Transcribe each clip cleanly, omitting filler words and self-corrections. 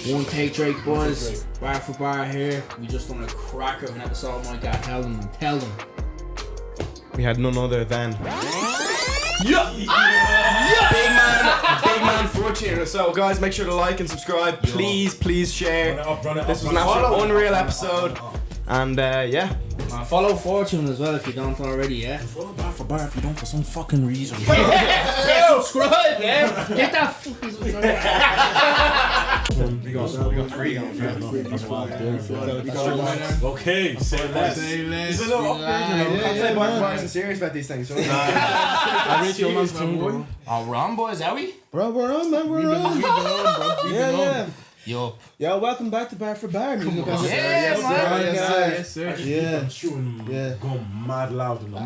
One Take Drake Buzz, bar for bar here. We just done a cracker of an episode. My God, tell them. We had none other than Big man Fortune. So guys, make sure to like and subscribe. Please share. This was an absolute unreal episode. And yeah. Follow Fortune as well if you don't already, yeah? Follow bar for bar if you don't for some fucking reason. Yeah, subscribe, yeah? Get that fucking subscribe. we got 3 on. Okay, say less. It's a little upgrade, Can't say bar for bar isn't serious about these things. I reach your man's boy. Oh, we're on, boys, are we? Bro, we're on, man. We're on. Yeah. Yup. Yo, welcome back to Bar for Bar. Yes, sir. Yeah. Shooting, going mad loud in the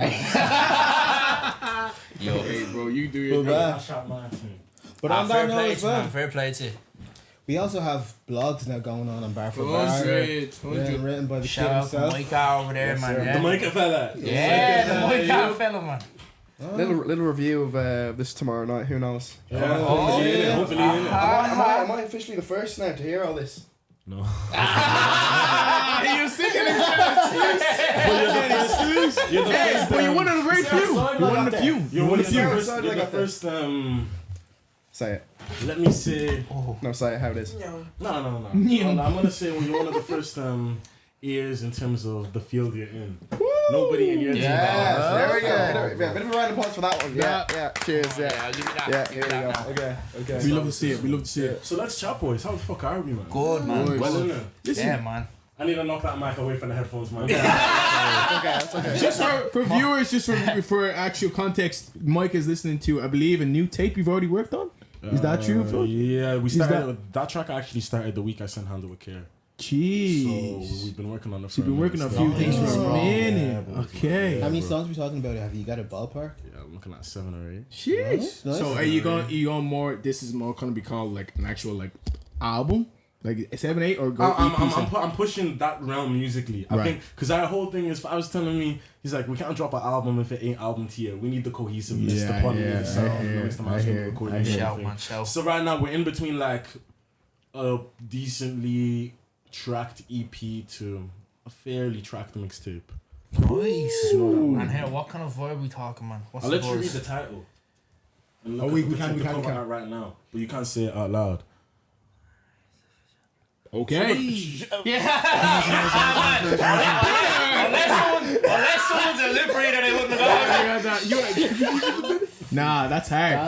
Yo, hey, bro, you do your thing. I shot my thing. But on that note as well, Fair play to you. we also have blogs now going on Bar for Bar. Written by the Shout kid out to himself. Micah over there, man. The Micah fella. Yeah, the Micah fella, man. Little review of this tomorrow night. Who knows? Hopefully. Am I officially the first now to hear all this? No. You singing in You're the first. But you're one of the great few. You're one of the few. You're one of the You're first. the You're the first. Say it. Let me say. No, say it how it is. No. I'm gonna say you're one of the first ears in terms of the field you're in. Nobody in your team. There we go. Yeah, bit of a round of applause for that one. Yeah. Cheers. Yeah. I'll give you that. Yeah, here we go. Okay. We love to see it. So let's chat, boys. How the fuck are we, man? Good, man. Well, innit? Yeah, man. I need to knock that mic away from the headphones, man. That's okay. Just for viewers, just for actual context, Mike is listening to, I believe, a new tape you've already worked on. Is that true, Phil? Yeah, we started. That track actually started the week I sent Handle with Care. Jeez. So we've been working on it. So you've been working on a few things for a minute. Okay. How many songs are we talking about? Have you got a ballpark? Yeah, I'm looking at 7 or 8. Jeez. Nice. So are you going more? This is more going to be called like an actual like album, like 7, 8, or go? I'm pushing that realm musically. I think because our whole thing is, I was telling me, he's like, we can't drop an album if it ain't album tier. We need the cohesiveness, the quality of the sound, I hear. Shout. So right now we're in between like a decently tracked EP to a fairly tracked mixtape. Nice. And here, what kind of vibe we talking, man? What's I'll the let you read buzz? the title. And Oh, we look at can the cover art right now, but you can't say it out loud. Okay. Unless someone's a lip reader, they wouldn't have Nah, that's hard.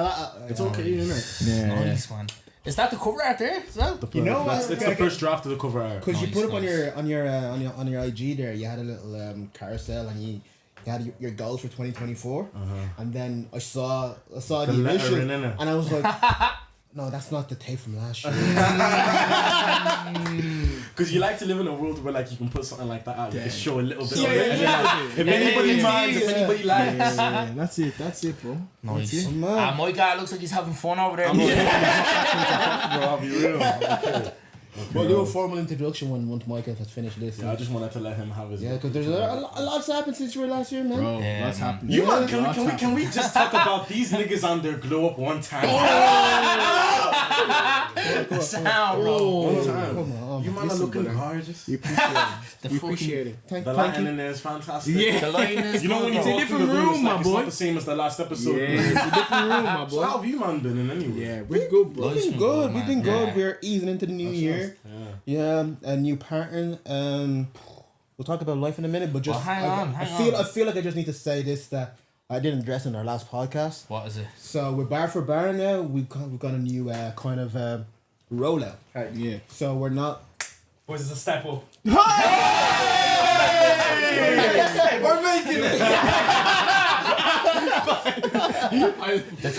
It's okay, isn't it? Yeah. Nice, man. Is that the cover art there? Is that? You know what? It's the first draft of the cover art. Because you put up on your IG there, you had a little carousel and you had your goals for 2024, and then I saw the initial, lettering in it. and I was like, no, that's not the tape from last year. Because you like to live in a world where like you can put something like that out, you can show a little bit of Yeah, it, and then, like, if anybody minds, if anybody likes. Yeah, that's it, bro. Nice. That's it. My guy looks like he's having fun over there. Bro, I'll be real. Okay. We'll do a formal introduction once Michael has finished this. Yeah, I just wanted to let him have his. Yeah, because there's a lot's happened since you were last year, man. Bro, Yeah, what's man. happening? You man, can we just talk about these niggas on their glow up one time? Sound, bro. One time. Come on, You man are looking gorgeous. We appreciate it. The We fucking appreciate it. Thank The you. lighting in there is fantastic. Yeah. the line is You know when you It's a walk different through the room, room, it's my like, it's boy. not the same as the last episode. Yeah, it's a different room, my So boy. how have you man been in anyway? Yeah, we're good, bro. We've been good. We've been good. Yeah. We're easing into the new year. Yeah, a new pattern. We'll talk about life in a minute, but just Well, hang on. I feel like I just need to say this that I didn't address in our last podcast. What is it? So we're bar for bar now. We've got a new kind of rollout. Yeah. So we're not. Boys, it's a step up. We're making it. The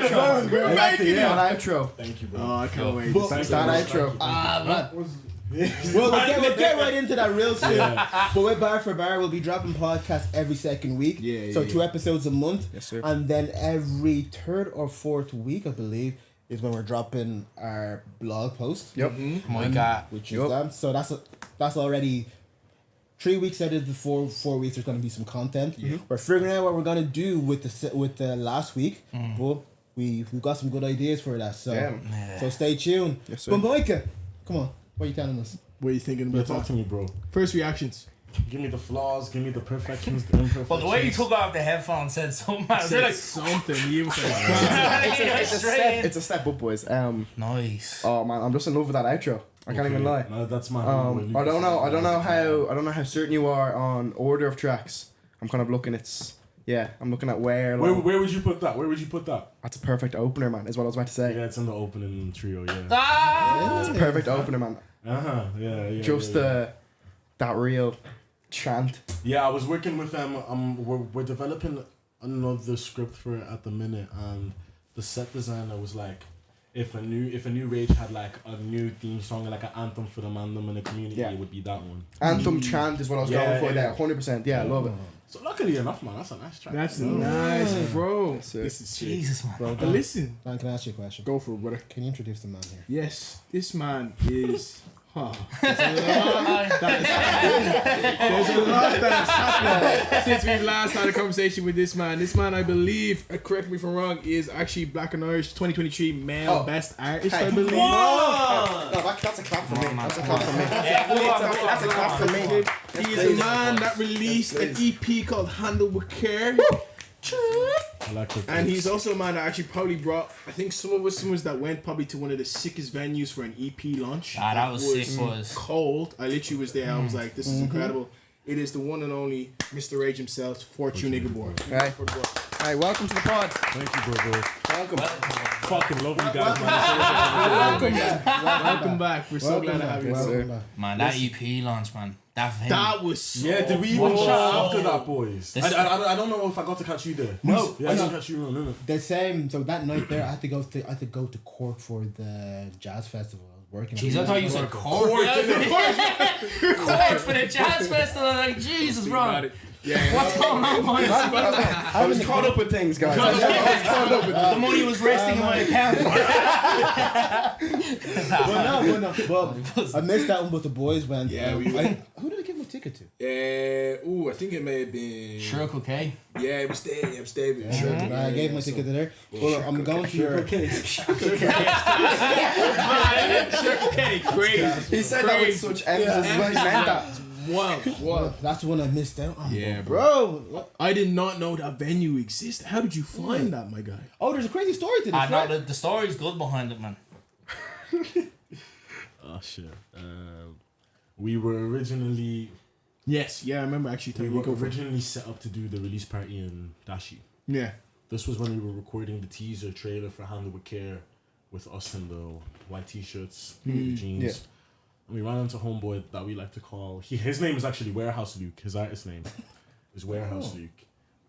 time. We're making it. Outro. Thank you, bro. Oh, I can't wait. Thanks That very much. outro. We'll get right into that real soon. But with Bar for Bar, we'll be dropping podcasts every second week. So 2 episodes a month. Yes, sir. And then every 3rd or 4th week, I believe, is when we're dropping our blog post. Yep. My God. Which is that. So that's already 3 weeks out of the 4 weeks. There's going to be some content. We're figuring out what we're going to do with the last week. But we've got some good ideas for that. So Yeah. so stay tuned. Yes, sir. But Micah, come on, what are you telling us? What are you thinking Yeah, about talk that? to me, bro. First reactions. Give me the flaws, give me the perfections, the imperfections. But the way you took off the headphones said so much. Said They're like, something. You was like, It's a step up, boys. nice. Oh man, I'm just in love with that outro. I can't even lie. No, that's my I don't know how certain you are on order of tracks. I'm kind of looking. I'm looking at where. Where, Like, where would you put that? Where would you put that? that's a perfect opener, man. Is what I was about to say. Yeah, it's in the opening trio, yeah. Ah! It's a perfect opener, man. Yeah. Just that real chant. Yeah, I was working with them. We're developing another script for it at the minute, and the set designer was like, if a new Rage had like a new theme song, like an anthem for the mandem and the community, Yeah. it would be that one. Anthem chant is what I was Yeah, going for yeah. there. 100%. Yeah, I love it. So luckily enough, man, that's a nice track. that's nice, bro. That's it. This is sick. Jesus, man. Bro, But listen, Dan, can I ask you a question? go for it, brother. Can you introduce the man here? Yes, this man is. There's a lot that has happened since we've last had a conversation with this man. This man, I believe, correct me if I'm wrong, is actually Black and Irish 2023 male best artist, I believe. No, that's a clap for me. That's a clap for me. That's a clap for me. He is a man that released an EP called Handle with Care. I like it. And he's also a man that actually probably brought, I think some of us that went probably to one of the sickest venues for an EP launch. Ah, that was sick, boys. Cold. I literally was there. I was like, this is incredible. It is the one and only Mr. Rage himself, Fortune Igiebor. Right. Hey, welcome to the pod. Thank you, bro. Welcome. Fucking love you guys, man. Welcome back. We're so glad to have you. Welcome back. Man, that EP launch, man. That was so Yeah, did we even chat after that, boys? This- I don't know if I got to catch you there. No, Yeah, I didn't catch you. No. The same. So that night there, I had to go to Cork for the jazz festival. I was working. Jeez, I thought you said Cork. Cork for the jazz festival. Like, Jesus, bro. Yeah. What's going on, boys? I was caught up with things, guys. The money was resting in my account. Well, I missed that one, but the boys went. Yeah, who did I give my ticket to? I think it may have been. Sure, okay. Yeah, it was David. Yeah, it was David. Sure. I gave my ticket to there. Well, I'm going to your. Crazy. He said that with such emphasis. He meant that. Wow. That's the one I missed out on. Yeah, bro. I did not know that venue existed. How did you find that, my guy? Oh, there's a crazy story to this. I right? know the story's good behind it, man. Oh shit. We were originally Yes, yeah, I remember actually telling you. originally set up to do the release party in Dashi. Yeah. This was when we were recording the teaser trailer for Handle with Care with us in the white t-shirts, the jeans. Yeah. And we ran into homeboy that we like to call. His name is actually Warehouse Luke. His artist name is Warehouse Luke.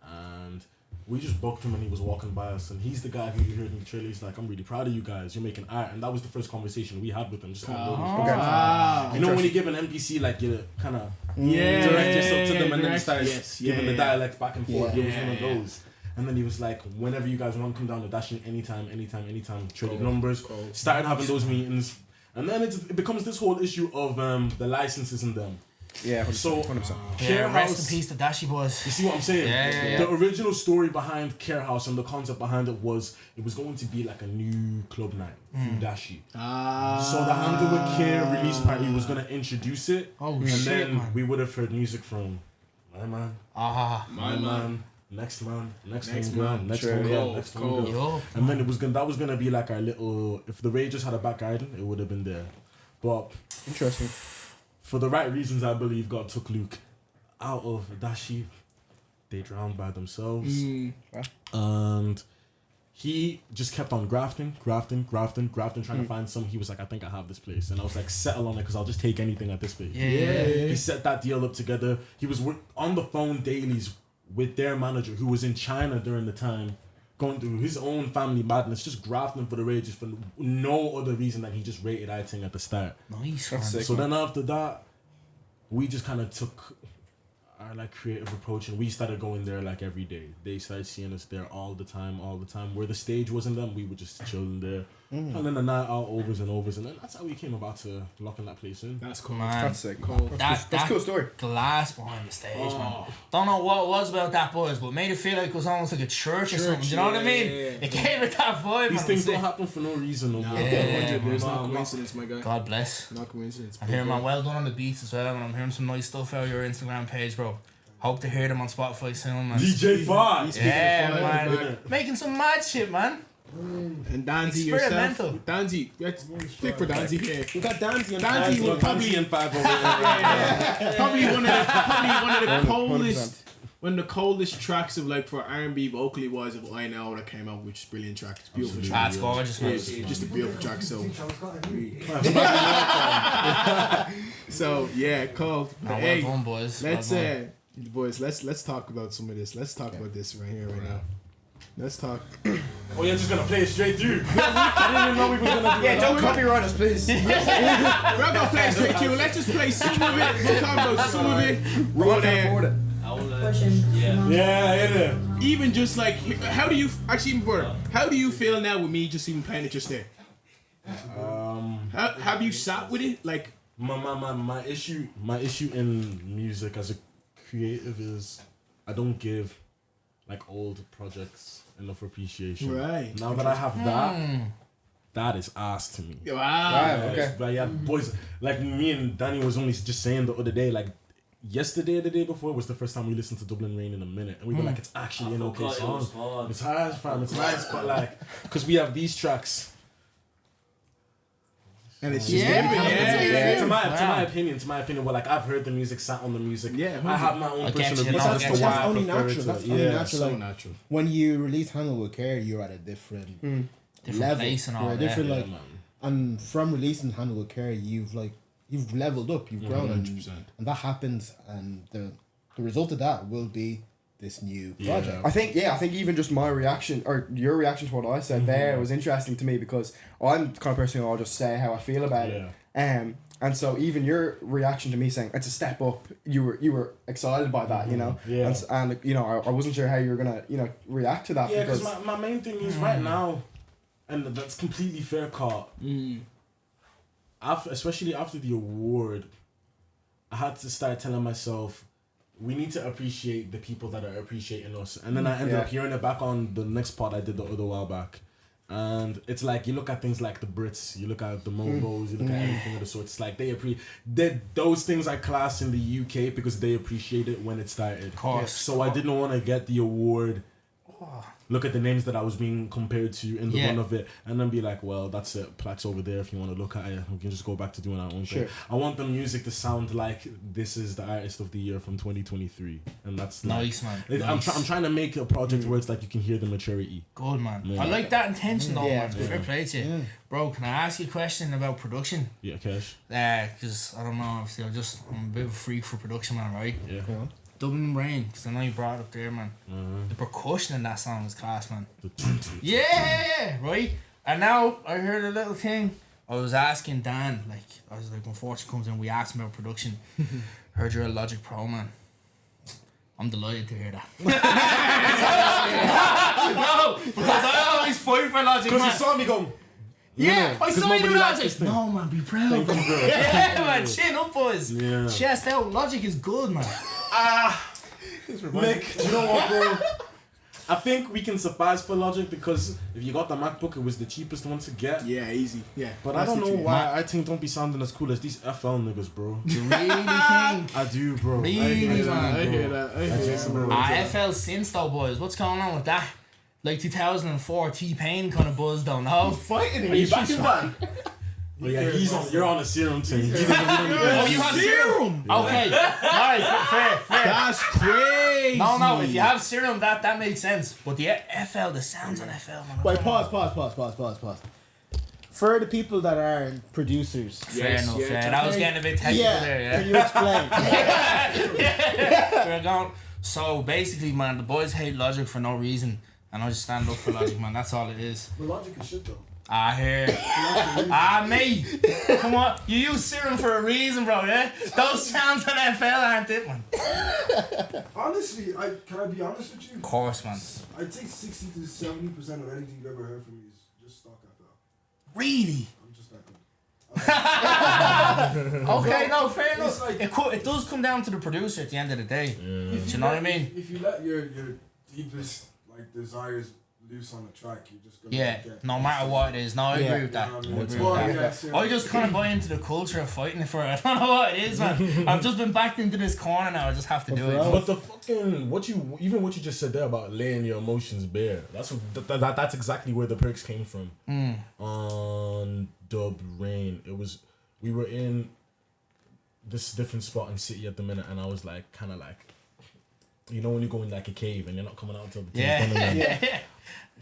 And we just booked him and he was walking by us. And he's the guy who you heard in the trailer. He's like, I'm really proud of you guys. You're making art. And that was the first conversation we had with him. Just you know when you give an NPC, like, you kind of direct yourself to them and then you start giving the dialect back and forth. It was one of those. And then he was like, whenever you guys want to come down to Dashing, anytime, traded numbers. Started having those meetings. And then it becomes this whole issue of the licenses and them. Yeah, 100%. So, 100%. Care Yeah, rest House, in peace to Dashi boys. you see what I'm saying? Yeah. The original story behind Care House and the concept behind it was it was going to be like a new club night through Dashi. So the Handle with Care release party was going to introduce it. Oh, and shit, then man. we would have heard music from my man, my man, next man, next homegirl, next homegirl, next homegirl. Yo. And then that was gonna be like our little. If the Ragers had a back garden, it would have been there. But Interesting. for the right reasons, I believe God took Luke out of Dashi. They drowned by themselves, and he just kept on grafting, trying to find some. He was like, I think I have this place, and I was like, settle on it because I'll just take anything at this place. Yeah. He set that deal up together. He was on the phone dailies with their manager, who was in China during the time, going through his own family madness, just grafting for the Rages for no other reason than he just rated iTunes at the start. Nice, That's man. sick. So then after that, we just kind of took our like creative approach and we started going there like every day. They started seeing us there all the time. Where the stage wasn't them, we were just chilling there. And then the night out overs and overs, and then that's how we came about to locking that place in. That's cool. That's Man, sick. Cool. That's a cool story. glass behind the stage, man. Oh. Don't know what it was about that, boys, but made it feel like it was almost like a church or something. Do you know what I mean? yeah. It gave it that vibe, These man. things It don't was happen for no reason. No more. Yeah, there's no Man, coincidence, my guy. sick. God bless. No coincidence. I'm hearing, man, well done on the beats as well, and I'm hearing some nice stuff out of your Instagram page, bro. Hope to hear them on Spotify soon, man. DJ Five. Yeah, Speaking of fire, man. Making some mad shit, man. And Danzy yourself. Experimental. Danzy, let's click for Danzy here. We got dancing. Danzy will probably in 5 over there. probably one of the coldest 100%. one of the coldest tracks of like for R&B vocally wise of I Know that came out, which is a brilliant track. It's a beautiful track. That's gorgeous, man. It's just a beautiful track. So yeah, cold. But Well hey, done, boys. let's Well done. boys, let's talk about some of this. Let's talk about this right here, right now. Let's talk. Oh, you're just gonna play it straight through. I didn't even know we were gonna do Yeah, don't copyright us, please. We're not gonna play it straight to. Let's just play some of it. We'll talk about some of it. Ron can afford it. Yeah. Even just like, how do you actually even before? How do you feel now with me just even playing it just there? Have you sat with it like? My issue in music as a creative is I don't give like old projects enough appreciation. Right. Now that I have that is ass to me. Wow. Right, okay. But yeah, boys, like me and Danny was only just saying the other day, like yesterday or the day before was the first time we listened to Dublin Rain in a minute, and we were like, it's actually an okay song. It's hard, fam. It's nice, but like, because we have these tracks. And it's Yeah. yeah. To my opinion, well, like I've heard the music, sat on the music. Yeah, I have my own I get personal you, reasons no, I as get to you. why That's I only prefer natural. it. That's only natural. So Like, natural. when you release Handle with Care, you're at a different level. place and all You're a that. different Yeah, like, man. and from releasing Handle with Care, you've leveled up, you've grown, and 100%. that happens, and the result of that will be this new project. I think even just my reaction or your reaction to what I said there was interesting to me because I'm the kind of person who I'll just say how I feel about it. And so even your reaction to me saying it's a step up, you were excited by that, you know. Yeah. And you know, I wasn't sure how you were gonna, you know, react to that Yeah, because because my main thing is right now, and that's completely fair caught. Especially after the award, I had to start telling myself, we need to appreciate the people that are appreciating us. And then I ended up hearing it back on the next part I did the other while back. And it's like, you look at things like the Brits, you look at the Mogos, you look at everything of the sort. It's like those things are class in the UK because they appreciate it when it started. Of course. So I didn't want to get the award. Look at the names that I was being compared to in the run of it, and then be like, well, that's it. Plaque's over there if you want to look at it. We can just go back to doing our own thing. I want the music to sound like this is the artist of the year from 2023, and that's Nice, man. I'm trying to make a project where it's like you can hear the maturity. Good, man. Yeah. I like that intention, though, Yeah. man. Fair play to you. Bro, can I ask you a question about production? Yeah, Cash. Because I don't know, obviously, I'm a bit of a freak for production, man, right? Yeah. Dublin Rain, because I know you brought it up there, man. The percussion in that song is class, man. The Yeah, right? And now I heard a little thing. I was asking Dan, I was like, when Fortune comes in, we asked him about production. Heard you're a Logic Pro, man. I'm delighted to hear that. No, because I always fight for Logic, Because you man. saw me go. Yeah, I saw you do nobody likes Logic. this thing. No, man, be proud. Thank you, bro. Yeah, man, chin up, boys. Yeah. Chest out, Logic is good, man. Mick, do you know what, bro? I think we can suffice for Logic because if you got the MacBook, it was the cheapest one to get. Yeah, easy. Yeah. But I don't know why I think don't be sounding as cool as these FL niggas, bro. You really think? I do, bro. Really, I hear man. I hear that. I hear that. bro. FL Synths though, boys. What's going on with that? Like 2004 T-Pain kind of buzz, don't know. Fighting him. Are you back in that? But yeah, you're on a serum thing. Oh, you have serum? Okay. Alright, fair. That's crazy. No, if you have serum, that makes sense. But the FL, the sounds on FL, man. Wait, pause. For the people that are producers, Fair enough, yeah, fair. That was getting a bit technical there, can you explain? yeah. We're going. So basically, man, the boys hate Logic for no reason. And I just stand up for Logic, man. That's all it is. But Logic is shit though. Mate. Come on. You use serum for a reason, bro, yeah? Those sounds on FL aren't it, man. Honestly, can I be honest with you? Of course, man. I think 60 to 70% of anything you've ever heard from me is just stock FL. Really? I'm just that good. Okay, no, fair enough. like- It does come down to the producer at the end of the day. Yeah. Do you know what I mean? If you let your deepest like desires loose on the track, you're just gonna Yeah, get no matter what it is. No, I Yeah. agree with that. I agree with Well, that. yes, yeah. I just kind of buy into the culture of fighting it for it. I don't know what it is, man. I've just been backed into this corner now. I just have to do it. But the fucking what you just said there about laying your emotions bare. That's that's exactly where the perks came from. On Dub Rain, we were in this different spot in City at the minute, and I was like, kind of like, you know, when you go in like a cave and you're not coming out until the thing's done again. Yeah.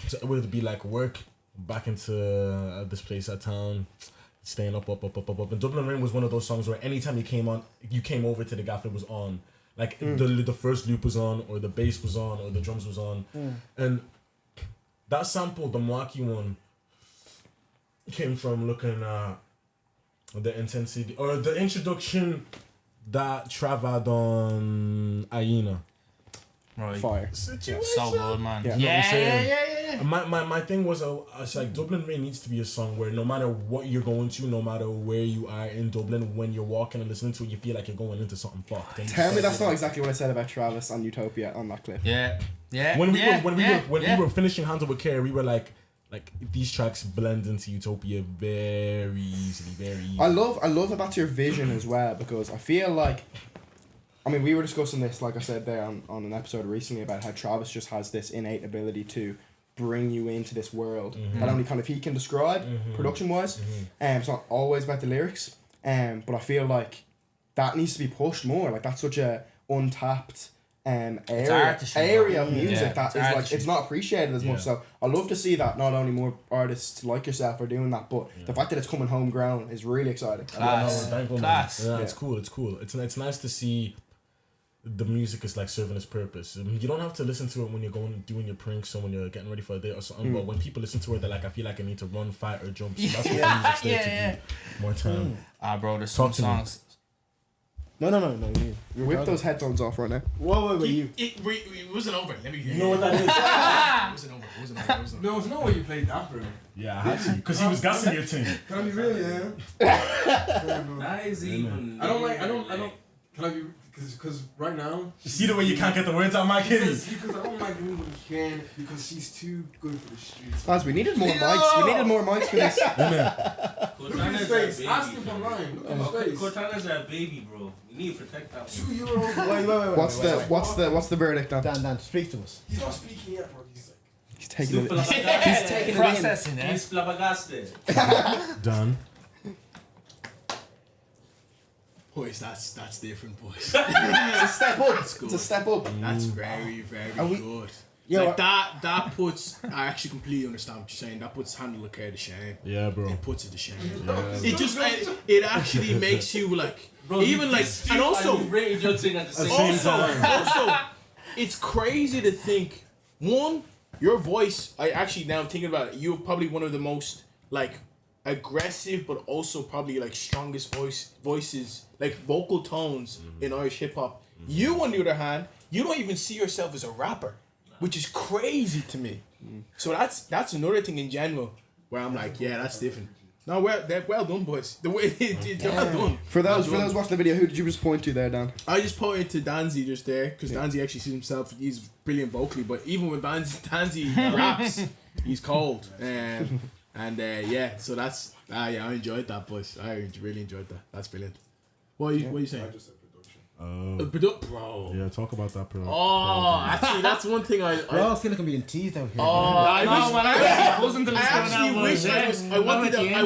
So it would be like work back into this place at town, staying up. And Dublin Rain was one of those songs where anytime you came over to the gaff, it was on. Like the first loop was on, or the bass was on, or the drums was on, and that sample, the Mwaki one, came from looking at the intensity or the introduction that Trav had on Aina. Right. Fire. So good, man. Yeah. Yeah. My thing was, it's like Dublin Rain needs to be a song where no matter what you're going to, no matter where you are in Dublin, when you're walking and listening to it, you feel like you're going into something fucked. And Tell me that's not exactly what I said about Travis on Utopia on that clip. Yeah. When we were finishing Handle with Care, we were like these tracks blend into Utopia very easily. I love that that's your vision as well, because I feel like, I mean, we were discussing this, like I said there on an episode recently, about how Travis just has this innate ability to bring you into this world that only kind of he can describe production wise. It's not always about the lyrics, but I feel like that needs to be pushed more. Like that's such a untapped area of music that is like it's not appreciated as much. So I love to see that not only more artists like yourself are doing that, but the fact that it's coming homegrown is really exciting. Class. Yeah, it's cool. It's nice to see the music is like serving its purpose. I mean, you don't have to listen to it when you're doing your pranks or when you're getting ready for a date or something. But when people listen to it, they're like, I feel like I need to run, fight, or jump. So that's what the music's there to do. More time. Bro, there's some songs. No. You Whip those headphones off right now. Whoa, you. It wasn't over. Let me. You know what that is? It wasn't over. There was no way you played that, bro. Yeah, I had to because he was gassing your team. Can I be real, yeah? That is even. I don't. Can I be? Because right now. See the way you can't get the words out, my kitties. Because I don't like Louis Can because she's too good for the streets. Lads, we needed more mics. We needed more mics for this. Look at his face. Ask him online. Look at his face. Cortana's a baby, bro. We need to protect that. 2 year old. Wait. What's the verdict, Dan? Dan, speak to us. He's not speaking yet, bro. He's taking it. He's taking it Processing, eh? He's flabbergasted. Done. Boys, that's different, boys. It's a step up. That's good. It's a step up. That's very, very good. Yeah, Like that puts. I actually completely understand what you're saying. That puts Handle the Care to shame. Yeah, bro. It puts it to shame. It just it actually makes you like Bro, even like and also rated your thing at the same time. also it's crazy to think your voice. I actually now thinking about it, you're probably one of the most like aggressive but also probably like strongest voices like vocal tones in Irish hip hop. You on the other hand, you don't even see yourself as a rapper, which is crazy to me. So that's another thing in general where I'm like, yeah, that's different. No, they're well done, boys. The way they're well done. For those watching the video, who did you just point to there, Dan? I just pointed to Danzy just there because Danzy actually sees himself. He's brilliant vocally, but even when Danzy raps, he's cold. So that's I enjoyed that, boys. I really enjoyed that. That's brilliant. What are you saying? I just said production. Bro. Yeah, talk about that, bro. Oh, actually, that's one thing I I feel like I'm being teased out here. I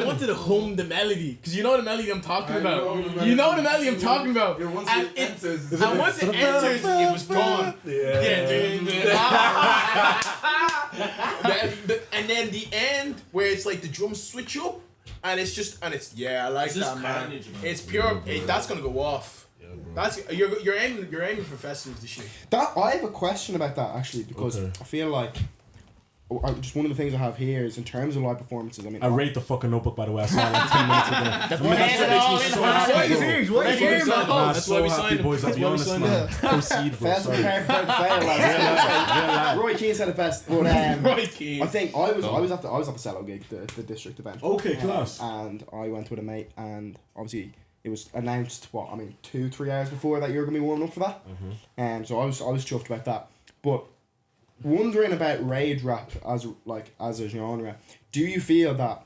wanted to hum the melody because you know the melody I'm talking about. You know the melody I'm talking about. Yeah, once And it enters, it was gone. And then the end where it's like the drums switch up and it's I like It's that, just man. carnage, man. It's pure. That's gonna go off. That's you're aiming for festivals this year. That I have a question about that actually, because Okay. I feel like just one of the things I have here is in terms of live performances. I mean, I rate the fucking Notebook, by the way. I saw it like 10 minutes ago. That's why we signed him. boys. I'll be honest, man. Proceed, bro. Fail, Sorry. fail, lads. Roy Keane said it best. But, Roy Keane. I think I was at the Cello gig, the district event. Okay, class. And I went with a mate, and obviously it was announced 2-3 hours before that you're gonna be warming up for that. And so I was chuffed about that. But wondering about rage rap as a genre, do you feel that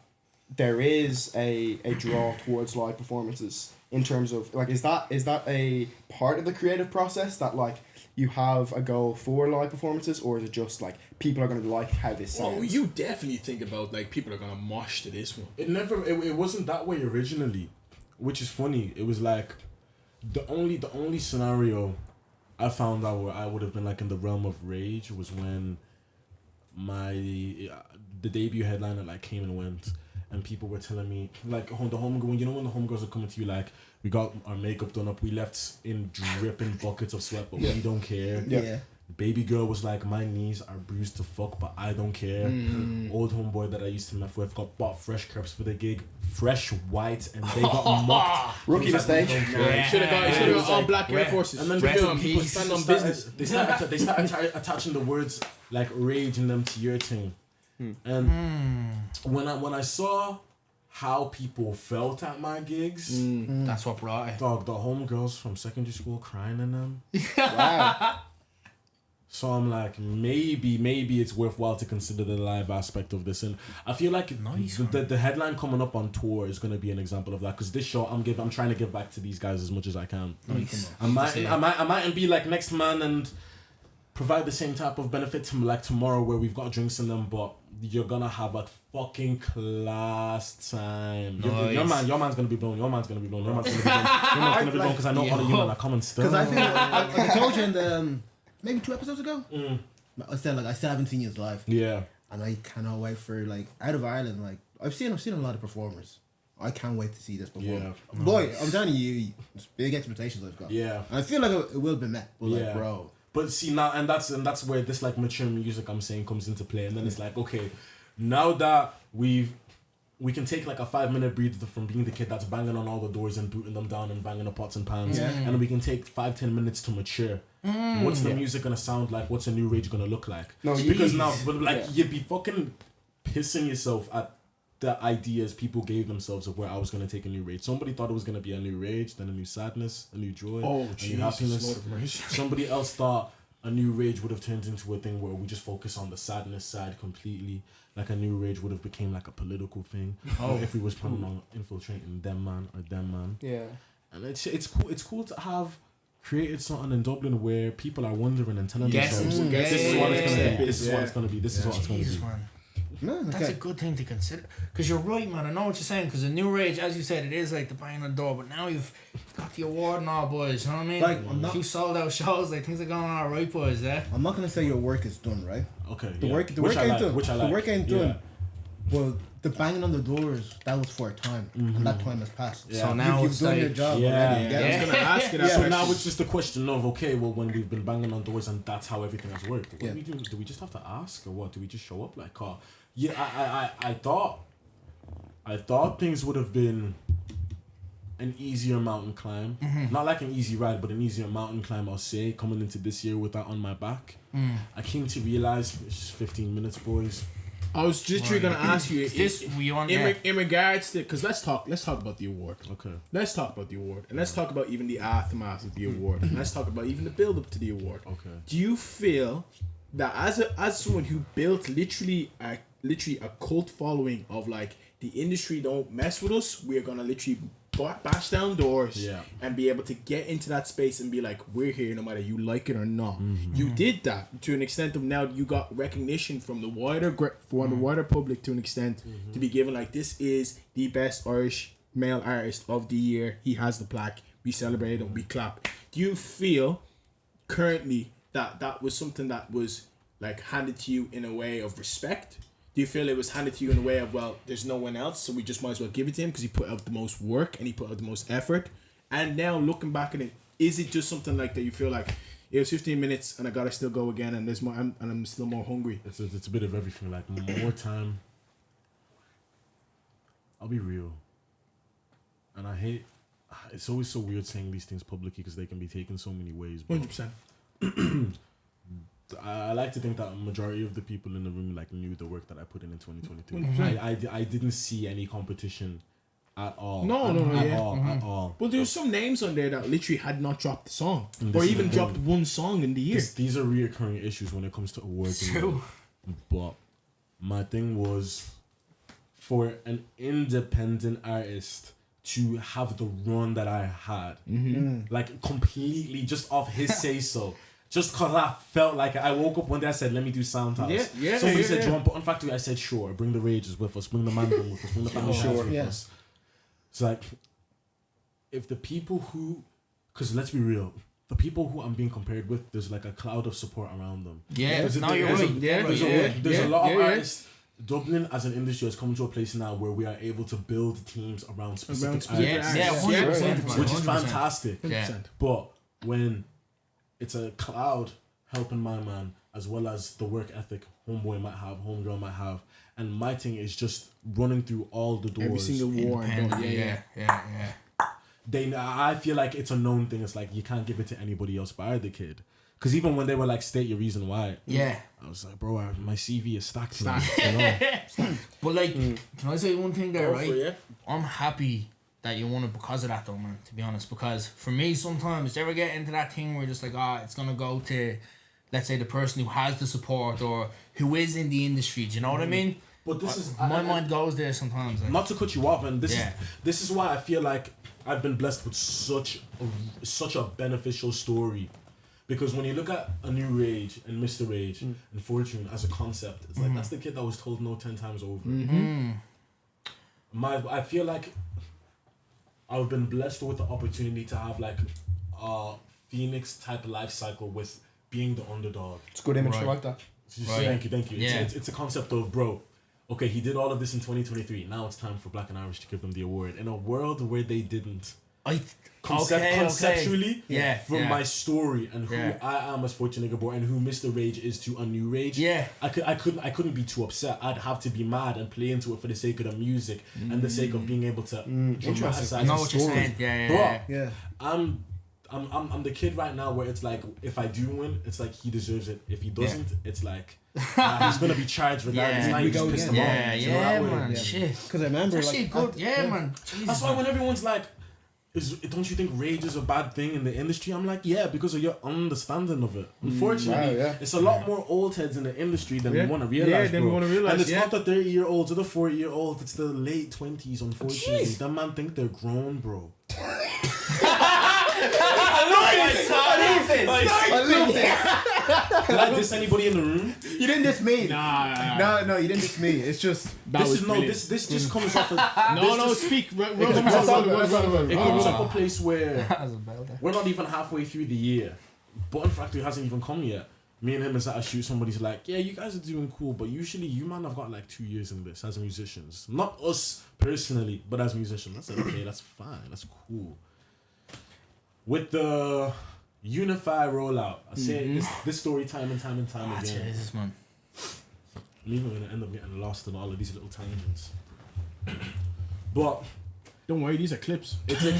there is a draw towards live performances in terms of like is that a part of the creative process that like you have a goal for live performances, or is it just like people are gonna like how this sounds? Oh, you definitely think about like people are gonna mosh to this one. It wasn't that way originally, which is funny. It was like the only scenario I found out where I would have been like in the realm of rage was when the debut headliner like came and went, and people were telling me like the homegirl, you know when the homegirls are coming to you like, we got our makeup done up, we left in dripping buckets of sweat, but we don't care. Yeah. Baby girl was like, my knees are bruised to fuck, but I don't care. Old homeboy that I used to mess with bought fresh crepes for the gig, fresh white, and they got mocked. Rookie mistake. Should have got all black Air Forces. And then people stand on business. They start attaching the words like rage in them to your thing. And when I saw how people felt at my gigs, That's what brought it. dog, the homegirls from secondary school crying in them. Wow. So I'm like, maybe it's worthwhile to consider the live aspect of this, and I feel like the headline coming up on tour is going to be an example of that, because this show I'm trying to give back to these guys as much as I can. Nice. I might be like next man and provide the same type of benefit to like tomorrow where we've got drinks in them, but you're gonna have a fucking class time. Your man's gonna be blown. Your man's gonna be blown. Your man's gonna be blown. Your man's gonna be blown because I know all of you men are coming still. Because I think I told you in the maybe 2 episodes ago. I said I still haven't seen you live. Yeah. And I cannot wait for like out of Ireland. Like I've seen a lot of performers. I can't wait to see this perform. Yeah. Boy, I'm telling you, it's big expectations I've got. Yeah. And I feel like it will be met. But like, bro. But see now, and that's where this like mature music I'm saying comes into play, and then it's like, okay, now that we can take like a 5-minute breather from being the kid that's banging on all the doors and booting them down and banging the pots and pans, and we can take 5-10 minutes to mature. What's the music gonna sound like? What's a new rage gonna look like? Because now, but like you'd be fucking pissing yourself at the ideas people gave themselves of where I was gonna take a new rage. Somebody thought it was gonna be a new rage, then a new sadness, a new joy, a new happiness. Somebody else thought a new rage would have turned into a thing where we just focus on the sadness side completely. Like a new rage would have became like a political thing. If we was planning on infiltrating them man or them man. Yeah. And it's cool. It's cool to have created something in Dublin where people are wondering and telling themselves, this is what it's gonna be. This is what it's gonna be. This is what it's gonna be. Man. No, That's a good thing to consider. Because you're right, man. I know what you're saying. Because the new rage, as you said, it is like the bang on the door. But now you've got the award and all, boys. You know what I mean? Like, I'm a not- few sold out shows. Like, things are going all right, boys. Yeah. I'm not gonna say your work is done, right? Okay. The work Which I ain't like, done. which I like. The work ain't Yeah. done. Well, the banging on the doors, that was for a time, and that time has passed. Yeah. So now you've it's done like, your job Yeah. already. I was gonna ask you that. So question. now it's just a question of, okay, well, when we've been banging on doors and that's how everything has worked, what Yeah. do we do? Do we just have to ask, or what? Do we just show up like, I thought things would have been an easier mountain climb. Not like an easy ride, but an easier mountain climb, I'll say, coming into this year with that on my back. I came to realize it's just 15 minutes, boys. I was literally gonna ask you this we on in regards to, because let's talk about the award. Okay. Let's talk about the award, and let's talk about even the aftermath of the award, and let's talk about even the build up to the award. Okay. Do you feel that as someone who built literally a cult following of like the industry don't mess with us, we're gonna literally bash down doors and be able to get into that space and be like, we're here no matter you like it or not. You did that to an extent of now you got recognition from the wider public to an extent to be given like, this is the best Irish male artist of the year. He has the plaque. We celebrate and we clap. Do you feel currently that was something that was like handed to you in a way of respect? Do you feel it was handed to you in a way of, well, there's no one else, so we just might as well give it to him because he put out the most work and he put out the most effort? And now looking back at it, is it just something like that you feel like it was 15 minutes, and I gotta still go again, and there's more, and I'm still more hungry. It's a bit of everything. Like more time. I'll be real. And I hate. It's always so weird saying these things publicly because they can be taken so many ways. 100%. I like to think that a majority of the people in the room like knew the work that I put in 2023. 100%. I didn't see any competition at all. At all. Well, there's some names on there that literally had not dropped the song, And or this is even the dropped thing. one song in the year. These are reoccurring issues when it comes to awards. It's and true. But my thing was for an independent artist to have the run that I had, like completely just off his say so. Just cause I felt like I woke up one day, I said, "Let me do Soundhouse." Somebody said, "Do you want to put on Factory?" I said, "Sure." Bring the Rages with us. Bring the Mandem with us. Bring the Family Shots with us. It's like if the people who, because let's be real, the people who I'm being compared with, there's like a cloud of support around them. Yeah, There's no, you're right. There's a lot of artists. Dublin as an industry has come to a place now where we are able to build teams around specific artists, Yeah, 100%. which is fantastic. Yeah. But when it's a cloud helping my man as well as the work ethic homeboy might have, homegirl might have, and my thing is just running through all the doors. Every single war. Yeah. I feel like it's a known thing. It's like you can't give it to anybody else but the kid. Because even when they were like, state your reason why. Yeah. I was like, bro, my CV is stacked. Man. You know? But like, can I say one thing there, right? Yeah. I'm happy that you won it because of that though, man, to be honest. Because for me, sometimes, do you ever get into that thing where you're just like, it's going to go to, let's say, the person who has the support or who is in the industry, do you know what I mean? But this is... My mind goes there sometimes. Like. Not to cut you off, and this is why I feel like I've been blessed with such a beneficial story. Because when you look at a new Rage and Mr. Rage and Fortune as a concept, it's like that's the kid that was told no 10 times over. I feel like I've been blessed with the opportunity to have like a Phoenix type life cycle with being the underdog. It's a good image. Right. I like that. Thank you. Yeah. It's a concept of, bro, okay, he did all of this in 2023. Now it's time for Black and Irish to give them the award. In a world where they didn't. Conceptually, from my story and who I am as Fortune Igiebor and who Mr. Rage is to a new Rage, I couldn't be too upset. I'd have to be mad and play into it for the sake of the music and the sake of being able to dramatize I know the what story. you're saying. Yeah. I'm the kid right now where it's like if I do win, it's like he deserves it. If he doesn't, it's like he's gonna be charged regardless. Now you just pissed him off. You know that way? Man, shit. Because I remember, That shit good. Man. Jesus, That's why when everyone's like, don't you think rage is a bad thing in the industry? I'm like, yeah, because of your understanding of it. Unfortunately, it's a lot more old heads in the industry than we want to realize. And it's not the 30-year-olds or the 40-year-olds, it's the late 20s, unfortunately. That man think they're grown, bro. Did I diss anybody in the room? You didn't diss me. Nah. No, you didn't diss me. It's just This just comes off Speak. It comes off a place where we're not even halfway through the year. Button Factory hasn't even come yet. Me and him is at a shoot. Somebody's like, yeah, you guys are doing cool, but usually you man have got like 2 years in this as musicians. Not us personally, but as musicians. I said, okay, that's fine. That's cool. With the Unify rollout, I say this story time and time again. Jesus, man. I'm even going to end up getting lost in all of these little tangents. But don't worry, these are clips. It's a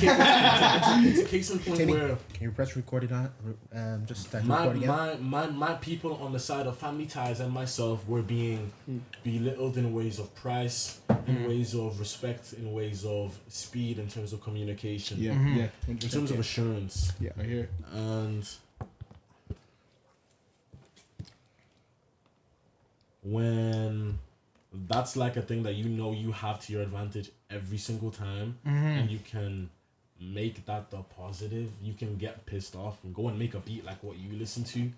case in point Timmy, where can you press recorded on just start recording again? my people on the side of family ties and myself were being belittled in ways of price, in ways of respect, in ways of speed, in terms of communication, in terms of assurance. Yeah, I hear. And when that's like a thing that you have to your advantage every single time, and you can make that the positive. You can get pissed off and go and make a beat like what you listen to.